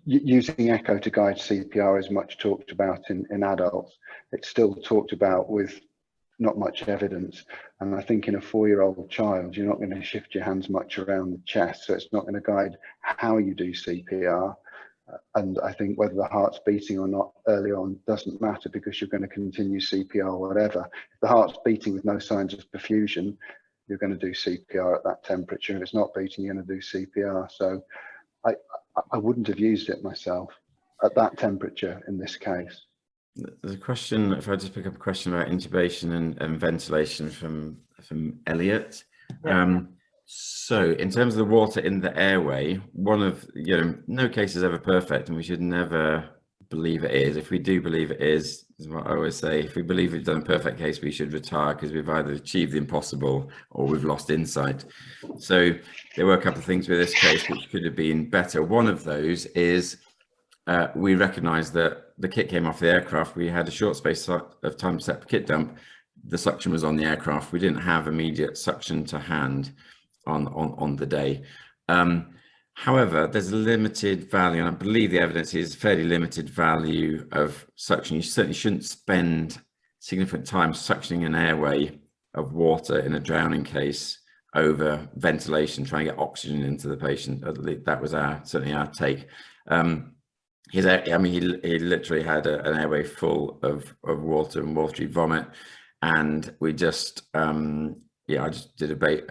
C: Using echo to guide CPR is much talked about in adults. It's still talked about with not much evidence, and I think in a 4-year-old child you're not going to shift your hands much around the chest, so it's not going to guide how you do CPR. And I think whether the heart's beating or not early on doesn't matter, because you're going to continue CPR whatever. If the heart's beating with no signs of perfusion, you're going to do CPR at that temperature. If it's not beating, you're going to do CPR. So I wouldn't have used it myself at that temperature in this case. There's
B: a question, if I just pick up a question about intubation and ventilation from from Elliot.
A: Yeah.
B: So in terms of the water in the airway, one of, no case is ever perfect, and we should never believe it is. If we do believe it is what I always say, if we believe we've done a perfect case, we should retire, because we've either achieved the impossible or we've lost insight. So there were a couple of things with this case which could have been better. One of those is we recognised that the kit came off the aircraft. We had a short space of time to set the kit dump. The suction was on the aircraft. We didn't have immediate suction to hand on the day. However, there's a limited value, and I believe the evidence is fairly limited value of suction. You certainly shouldn't spend significant time suctioning an airway of water in a drowning case over ventilation, trying to get oxygen into the patient. That was certainly our take. He literally had an airway full of water and watery vomit, and we just I just did a bait.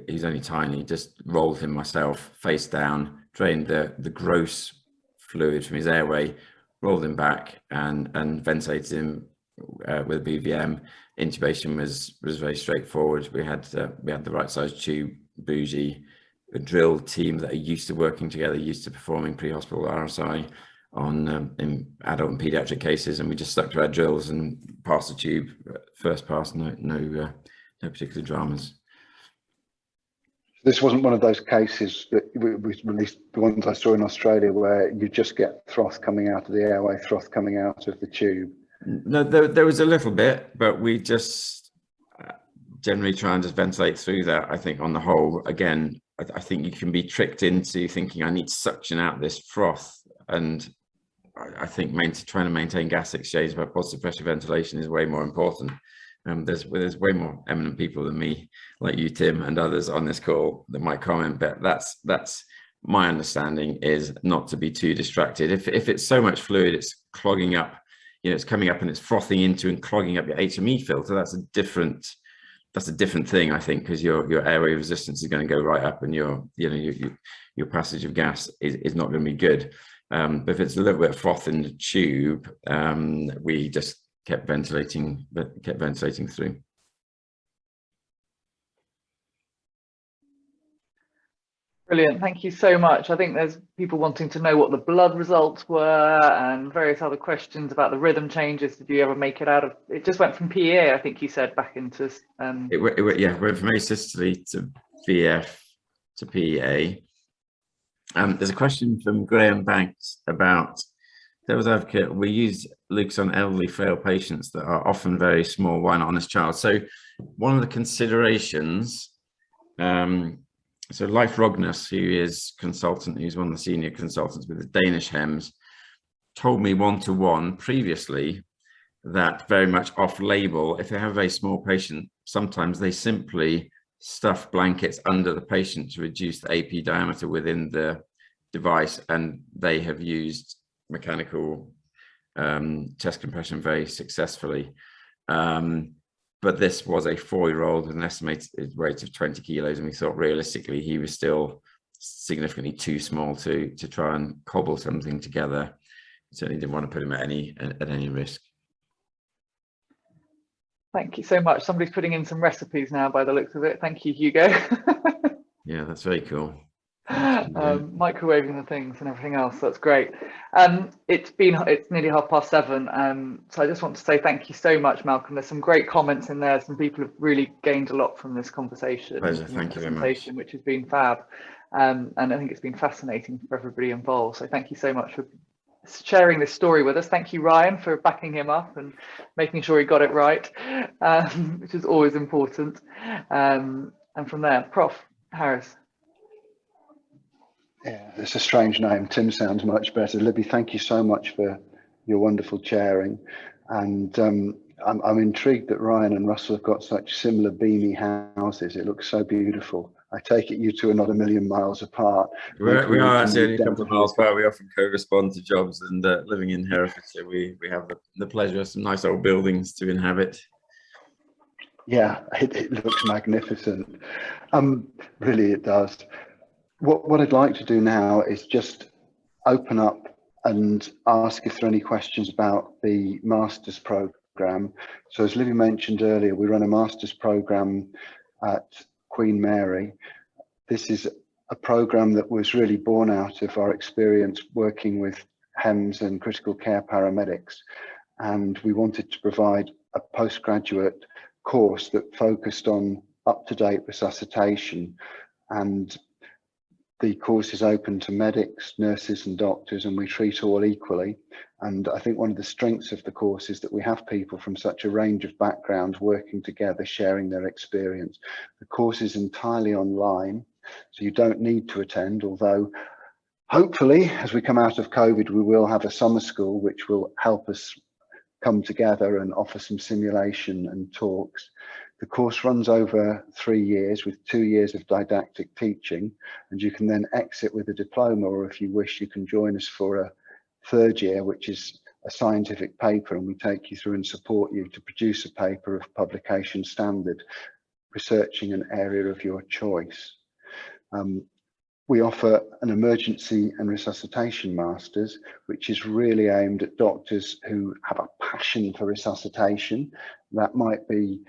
B: He's only tiny. Just rolled him myself face down, drained the gross fluid from his airway, rolled him back, and ventilated him with a BVM. Intubation was very straightforward. We had the right size tube, bougie, a drill team that are used to working together, used to performing pre-hospital RSI on in adult and pediatric cases, and we just stuck to our drills and passed the tube first pass. No particular dramas.
C: This wasn't one of those cases that was released, the ones I saw in Australia, where you just get froth coming out of the airway, froth coming out of the tube.
B: No, there was a little bit, but we just generally try and just ventilate through that. I think on the whole, again, I think you can be tricked into thinking I need to suction out this froth, and I think trying to maintain gas exchange by positive pressure ventilation is way more important. There's way more eminent people than me, like you, Tim, and others on this call that might comment, but that's my understanding, is not to be too distracted. If it's so much fluid, it's clogging up, it's coming up and it's frothing into and clogging up your HME filter. That's a different thing, I think, because your airway resistance is going to go right up, and your passage of gas is not going to be good. But if it's a little bit of froth in the tube, we just kept ventilating through.
A: Brilliant, thank you so much. I think there's people wanting to know what the blood results were and various other questions about the rhythm changes. Did you ever make it out of, it just went from PEA, I think you said, back into... It went
B: from asystole to VF to PEA. There's a question from Graham Banks about devil's advocate. We use Luke's on elderly frail patients that are often very small. Why not on this child? So one of the considerations, so Leif Rognus, who is consultant, who's one of the senior consultants with the Danish HEMS, told me one-to-one previously that very much off-label, if they have a very small patient, sometimes they simply stuff blankets under the patient to reduce the AP diameter within the device, and they have used mechanical chest compression very successfully. But this was a 4-year-old with an estimated weight of 20 kilos, and we thought realistically he was still significantly too small to try and cobble something together. Certainly didn't want to put him at any risk.
A: Thank you so much. Somebody's putting in some recipes now by the looks of it. Thank you, Hugo.
B: Yeah, that's very cool.
A: Microwaving the things and everything else, that's great. It's nearly 7:30, so I just want to say thank you so much, Malcolm. There's some great comments in there. Some people have really gained a lot from this conversation.
B: Pleasure. Thank you very much.
A: Which has been fab, and I think it's been fascinating for everybody involved, so thank you so much for sharing this story with us. Thank you, Ryan, for backing him up and making sure he got it right, which is always important. And from there, Prof. Harris.
C: Yeah, it's a strange name. Tim sounds much better. Libby, thank you so much for your wonderful chairing. And I'm intrigued that Ryan and Russell have got such similar beamy houses. It looks so beautiful. I take it you two are not a million miles apart.
B: We are actually only a couple of miles apart. We often co-respond to jobs, and living in Herefordshire, we have the pleasure of some nice old buildings to inhabit.
C: Yeah, it looks magnificent. Really, it does. What I'd like to do now is just open up and ask if there are any questions about the master's program program. So as Libby mentioned earlier, we run a master's program at Queen Mary. This is a program that was really born out of our experience working with HEMS and critical care paramedics. And we wanted to provide a postgraduate course that focused on up-to-date resuscitation. And the course is open to medics, nurses and doctors, and we treat all equally. And I think one of the strengths of the course is that we have people from such a range of backgrounds working together, sharing their experience. The course is entirely online, so you don't need to attend, although hopefully as we come out of COVID, we will have a summer school which will help us come together and offer some simulation and talks. The course runs over 3 years with 2 years of didactic teaching, and you can then exit with a diploma, or if you wish, you can join us for a 3rd year, which is a scientific paper, and we take you through and support you to produce a paper of publication standard, researching an area of your choice. We offer an emergency and resuscitation masters, which is really aimed at doctors who have a passion for resuscitation. That might be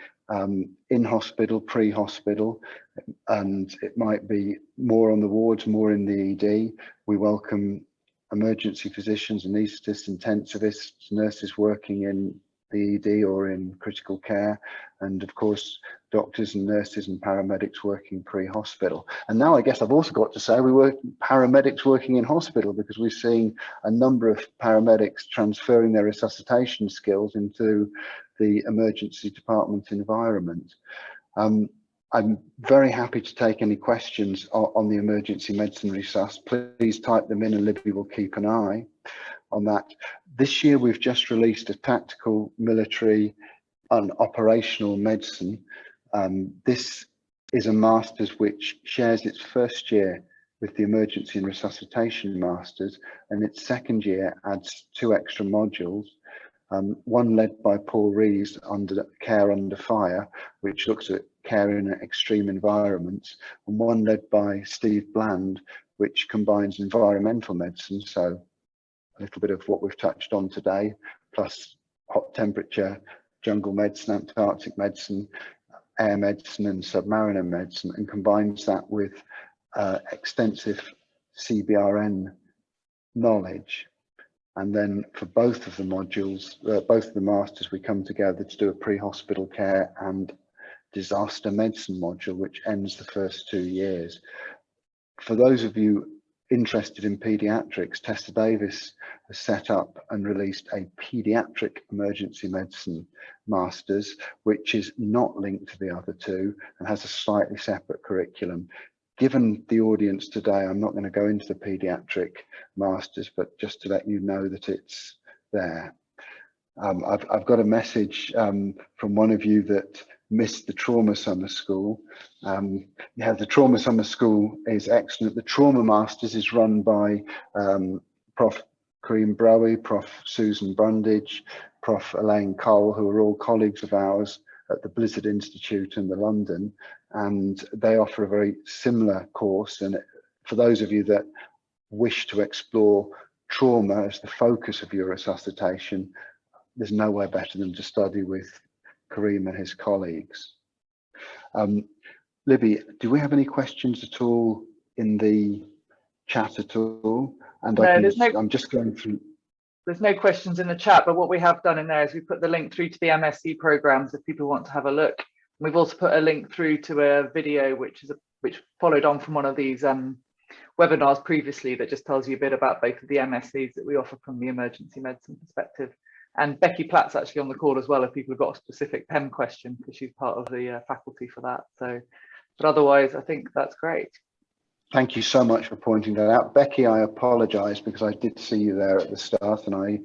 C: in hospital, pre-hospital, and it might be more on the wards, more in the ED. We welcome emergency physicians, anaesthetists, intensivists, nurses working in the ED or in critical care, and of course doctors and nurses and paramedics working pre-hospital. And now I guess I've also got to say we work paramedics working in hospital, because we're seeing a number of paramedics transferring their resuscitation skills into the emergency department environment. I'm very happy to take any questions on the emergency medicine resus. Please type them in and Libby will keep an eye on that. This year we've just released a tactical, military and operational medicine. This is a master's which shares its 1st year with the emergency and resuscitation masters, and its 2nd year adds 2 extra modules. One led by Paul Rees, under care under fire, which looks at care in extreme environments, and one led by Steve Bland, which combines environmental medicine, so a little bit of what we've touched on today, plus hot temperature, jungle medicine, Antarctic medicine, air medicine and submariner medicine, and combines that with extensive CBRN knowledge. And then for both of the modules, both of the masters, we come together to do a pre-hospital care and disaster medicine module, which ends the first 2 years. For those of you interested in paediatrics, Tessa Davis has set up and released a paediatric emergency medicine masters, which is not linked to the other 2 and has a slightly separate curriculum. Given the audience today, I'm not going to go into the paediatric masters, but just to let you know that it's there. I've got a message from one of you that missed the trauma summer school. Yeah, the trauma summer school is excellent. The trauma masters is run by Prof. Kareem Browie, Prof. Susan Brundage, Prof. Elaine Cole, who are all colleagues of ours at the Blizard Institute in London, and they offer a very similar course. And for those of you that wish to explore trauma as the focus of your resuscitation, there's nowhere better than to study with Kareem and his colleagues. Libby, do we have any questions at all in the chat at all? And no, I'm just going through.
A: There's no questions in the chat, but what we have done in there is we put the link through to the MSc programs if people want to have a look. We've also put a link through to a video which followed on from one of these webinars previously, that just tells you a bit about both of the MScs that we offer from the emergency medicine perspective. And Becky Platt's actually on the call as well if people have got a specific PEM question, because she's part of the faculty for that. So, but otherwise, I think that's great.
C: Thank you so much for pointing that out. Becky, I apologise because I did see you there at the start and I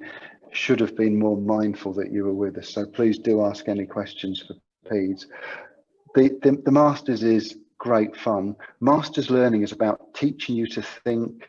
C: should have been more mindful that you were with us. So please do ask any questions for PEDS. The Masters is great fun. Masters learning is about teaching you to think,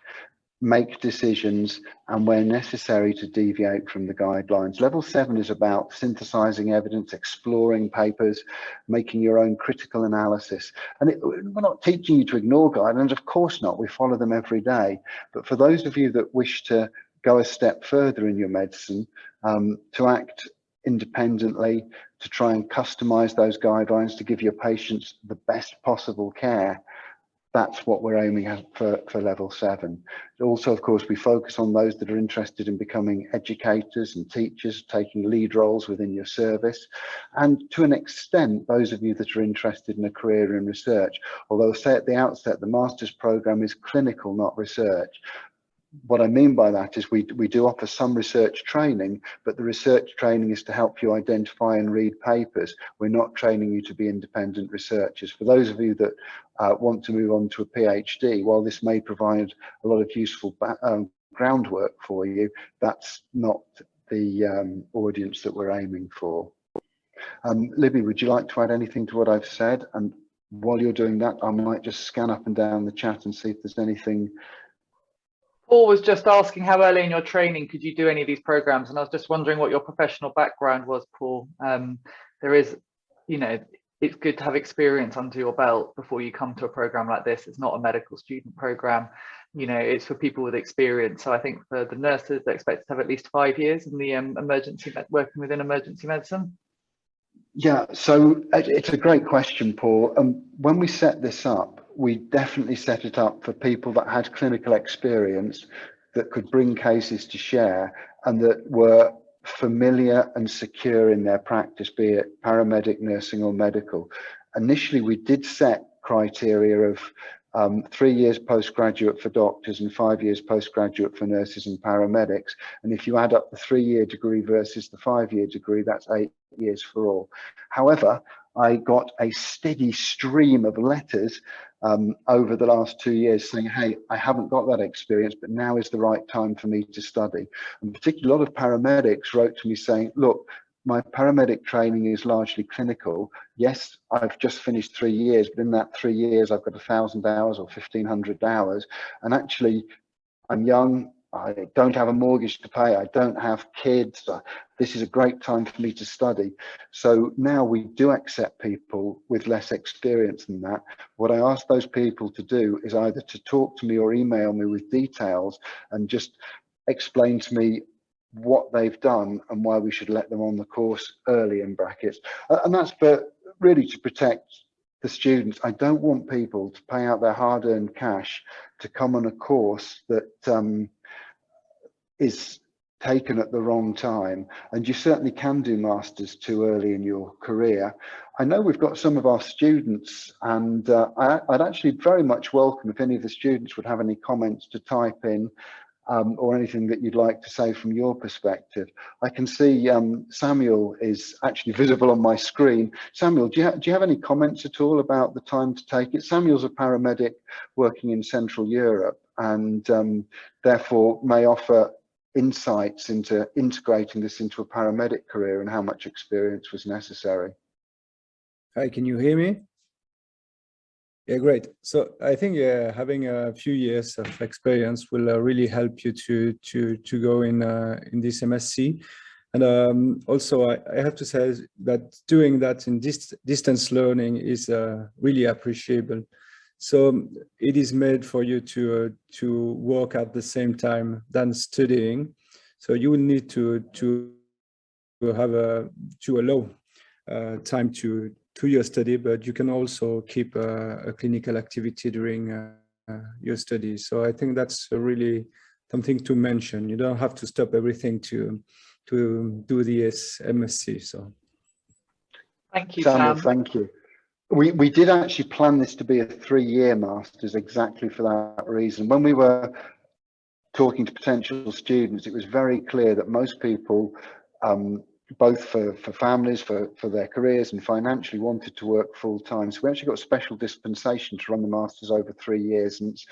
C: make decisions, and where necessary to deviate from the guidelines. Level 7 is about synthesizing evidence, exploring papers, making your own critical analysis. And we're not teaching you to ignore guidelines, of course not, we follow them every day. But for those of you that wish to go a step further in your medicine, to act independently, to try and customize those guidelines to give your patients the best possible care. That's what we're aiming at for level 7. Also, of course, we focus on those that are interested in becoming educators and teachers, taking lead roles within your service. And to an extent, those of you that are interested in a career in research, although I say at the outset, the master's program is clinical, not research. What I mean by that is we do offer some research training, but the research training is to help you identify and read papers. We're not training you to be independent researchers. For those of you that want to move on to a PhD, while this may provide a lot of useful groundwork for you, that's not the audience that we're aiming for. Libby, would you like to add anything to what I've said? And while you're doing that, I might just scan up and down the chat and see if there's anything.
A: Paul was just asking how early in your training could you do any of these programs, and I was just wondering what your professional background was, Paul. There is, you know, it's good to have experience under your belt before you come to a program like this. It's not a medical student program, you know, it's for people with experience. So I think for the nurses, they're expected to have at least 5 years in the working within emergency medicine.
C: Yeah, so it's a great question, Paul. When we set this up, we definitely set it up for people that had clinical experience, that could bring cases to share, and that were familiar and secure in their practice, be it paramedic, nursing or medical. Initially, we did set criteria of 3 years postgraduate for doctors and 5 years postgraduate for nurses and paramedics. And if you add up the 3-year degree versus the 5-year degree, that's 8 years for all. However, I got a steady stream of letters over the last 2 years saying, hey, I haven't got that experience, but now is the right time for me to study. And particularly a lot of paramedics wrote to me saying, look, my paramedic training is largely clinical. Yes, I've just finished 3 years, but in that 3 years, I've got 1,000 hours or 1,500 hours. And actually, I'm young, I don't have a mortgage to pay, I don't have kids. This is a great time for me to study. So now we do accept people with less experience than that. What I ask those people to do is either to talk to me or email me with details and just explain to me what they've done and why we should let them on the course early, in brackets. And that's for really to protect the students. I don't want people to pay out their hard-earned cash to come on a course that is taken at the wrong time. And you certainly can do masters too early in your career. I know we've got some of our students, and I'd actually very much welcome if any of the students would have any comments to type in, or anything that you'd like to say from your perspective. I can see Samuel is actually visible on my screen. Samuel, do you have any comments at all about the time to take it? Samuel's a paramedic working in Central Europe, and therefore may offer insights into integrating this into a paramedic career and how much experience was necessary.
E: Hi, can you hear me? Yeah, great. So I think having a few years of experience will really help you to go in this MSc. And also, I have to say that doing that in distance learning is really appreciable. So it is made for you to work at the same time than studying. So you will need to have to allow time to your study, but you can also keep a clinical activity during your study. So I think that's really something to mention. You don't have to stop everything to do the MSc. So
A: thank you,
C: Samuel,
A: Sam.
C: thank you. We did actually plan this to be a 3-year master's exactly for that reason. When we were talking to potential students, it was very clear that most people, both for families, for their careers and financially, wanted to work full time. So we actually got a special dispensation to run the masters over 3 years, and it's,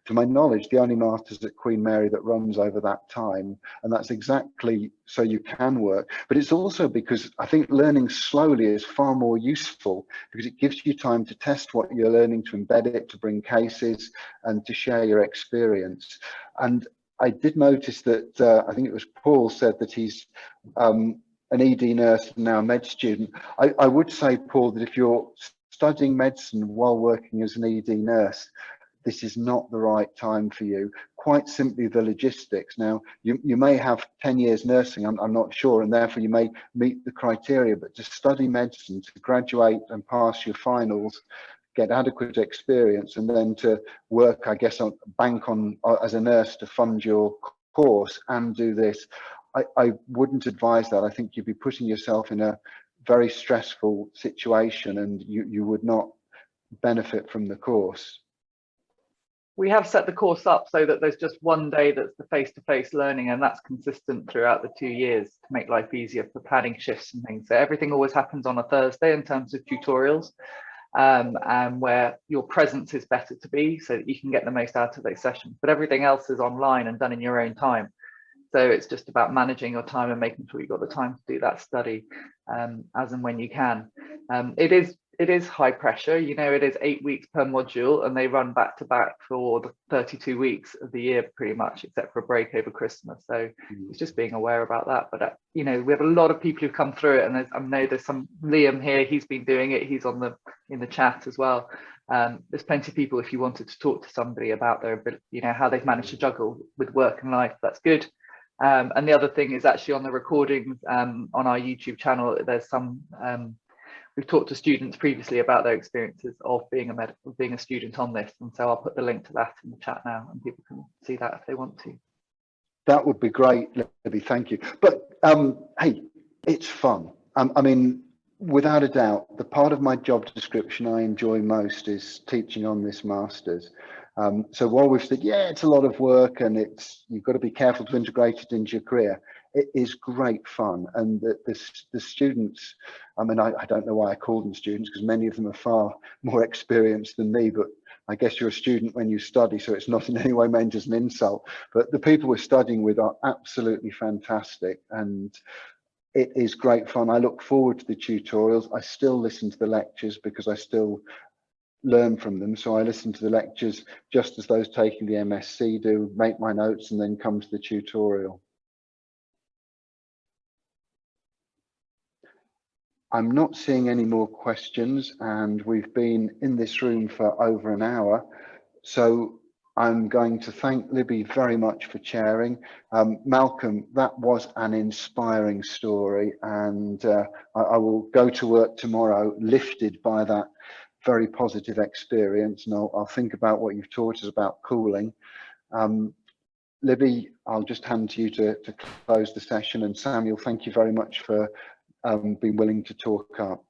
C: to my knowledge, the only masters at Queen Mary that runs over that time. And that's exactly so you can work. But it's also because I think learning slowly is far more useful, because it gives you time to test what you're learning, to embed it, to bring cases and to share your experience. And I did notice that I think it was Paul said that he's an ED nurse and now a med student. I would say, Paul, that if you're studying medicine while working as an ED nurse, this is not the right time for you. Quite simply the logistics. Now, you may have 10 years nursing, I'm not sure, and therefore you may meet the criteria, but to study medicine, to graduate and pass your finals, get adequate experience, and then to work, I guess, on bank on as a nurse to fund your course and do this, I wouldn't advise that. I think you'd be putting yourself in a very stressful situation, and you would not benefit from the course.
A: We have set the course up so that there's just one day that's the face-to-face learning, and that's consistent throughout the 2 years to make life easier for planning shifts and things. So everything always happens on a Thursday in terms of tutorials, and where your presence is better to be so that you can get the most out of those sessions. But everything else is online and done in your own time. So it's just about managing your time and making sure you've got the time to do that study as and when you can. It is high pressure, you know, it is 8 weeks per module, and they run back to back for the 32 weeks of the year pretty much, except for a break over Christmas. So it's just being aware about that. But you know, we have a lot of people who've come through it, and I know there's some Liam here, he's been doing it, he's on in the chat as well. There's plenty of people, if you wanted to talk to somebody about their ability, you know, how they've managed to juggle with work and life, that's good. And the other thing is actually on the recordings on our YouTube channel, there's some we've talked to students previously about their experiences of being a student on this, and so I'll put the link to that in the chat now, and people can see that if they want to.
C: That would be great, Libby, thank you. But hey, it's fun. I mean, without a doubt, the part of my job description I enjoy most is teaching on this master's. So while we've said, yeah, it's a lot of work and you've got to be careful to integrate it into your career, it is great fun. And the students, I mean, I don't know why I call them students, because many of them are far more experienced than me, but I guess you're a student when you study, so it's not in any way meant as an insult. But the people we're studying with are absolutely fantastic, and it is great fun. I look forward to the tutorials. I still listen to the lectures because I still learn from them. So I listen to the lectures just as those taking the MSc do, make my notes, and then come to the tutorial. I'm not seeing any more questions, and we've been in this room for over an hour. So I'm going to thank Libby very much for chairing. Malcolm, that was an inspiring story, and I will go to work tomorrow lifted by that very positive experience, and I'll think about what you've taught us about cooling. Libby, I'll just hand to you to close the session, and Samuel, thank you very much for being willing to talk up.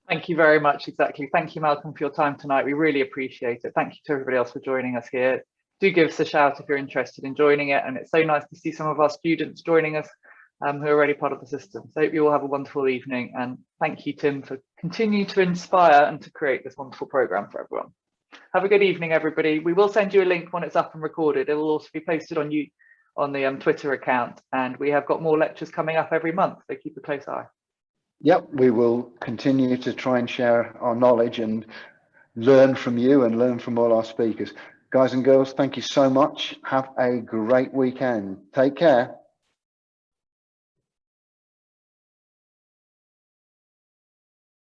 A: Thank you very much. Exactly. Thank you, Malcolm, for your time tonight. We really appreciate it. Thank you to everybody else for joining us here. Do give us a shout if you're interested in joining it, and it's so nice to see some of our students joining us who are already part of the system. So I hope you all have a wonderful evening, and thank you, Tim, for continuing to inspire and to create this wonderful program for everyone. Have a good evening, everybody. We will send you a link when it's up and recorded. It will also be posted on the Twitter account, and we have got more lectures coming up every month, so keep a close eye.
C: Yep, we will continue to try and share our knowledge and learn from you and learn from all our speakers. Guys and girls, thank you so much. Have a great weekend. Take care.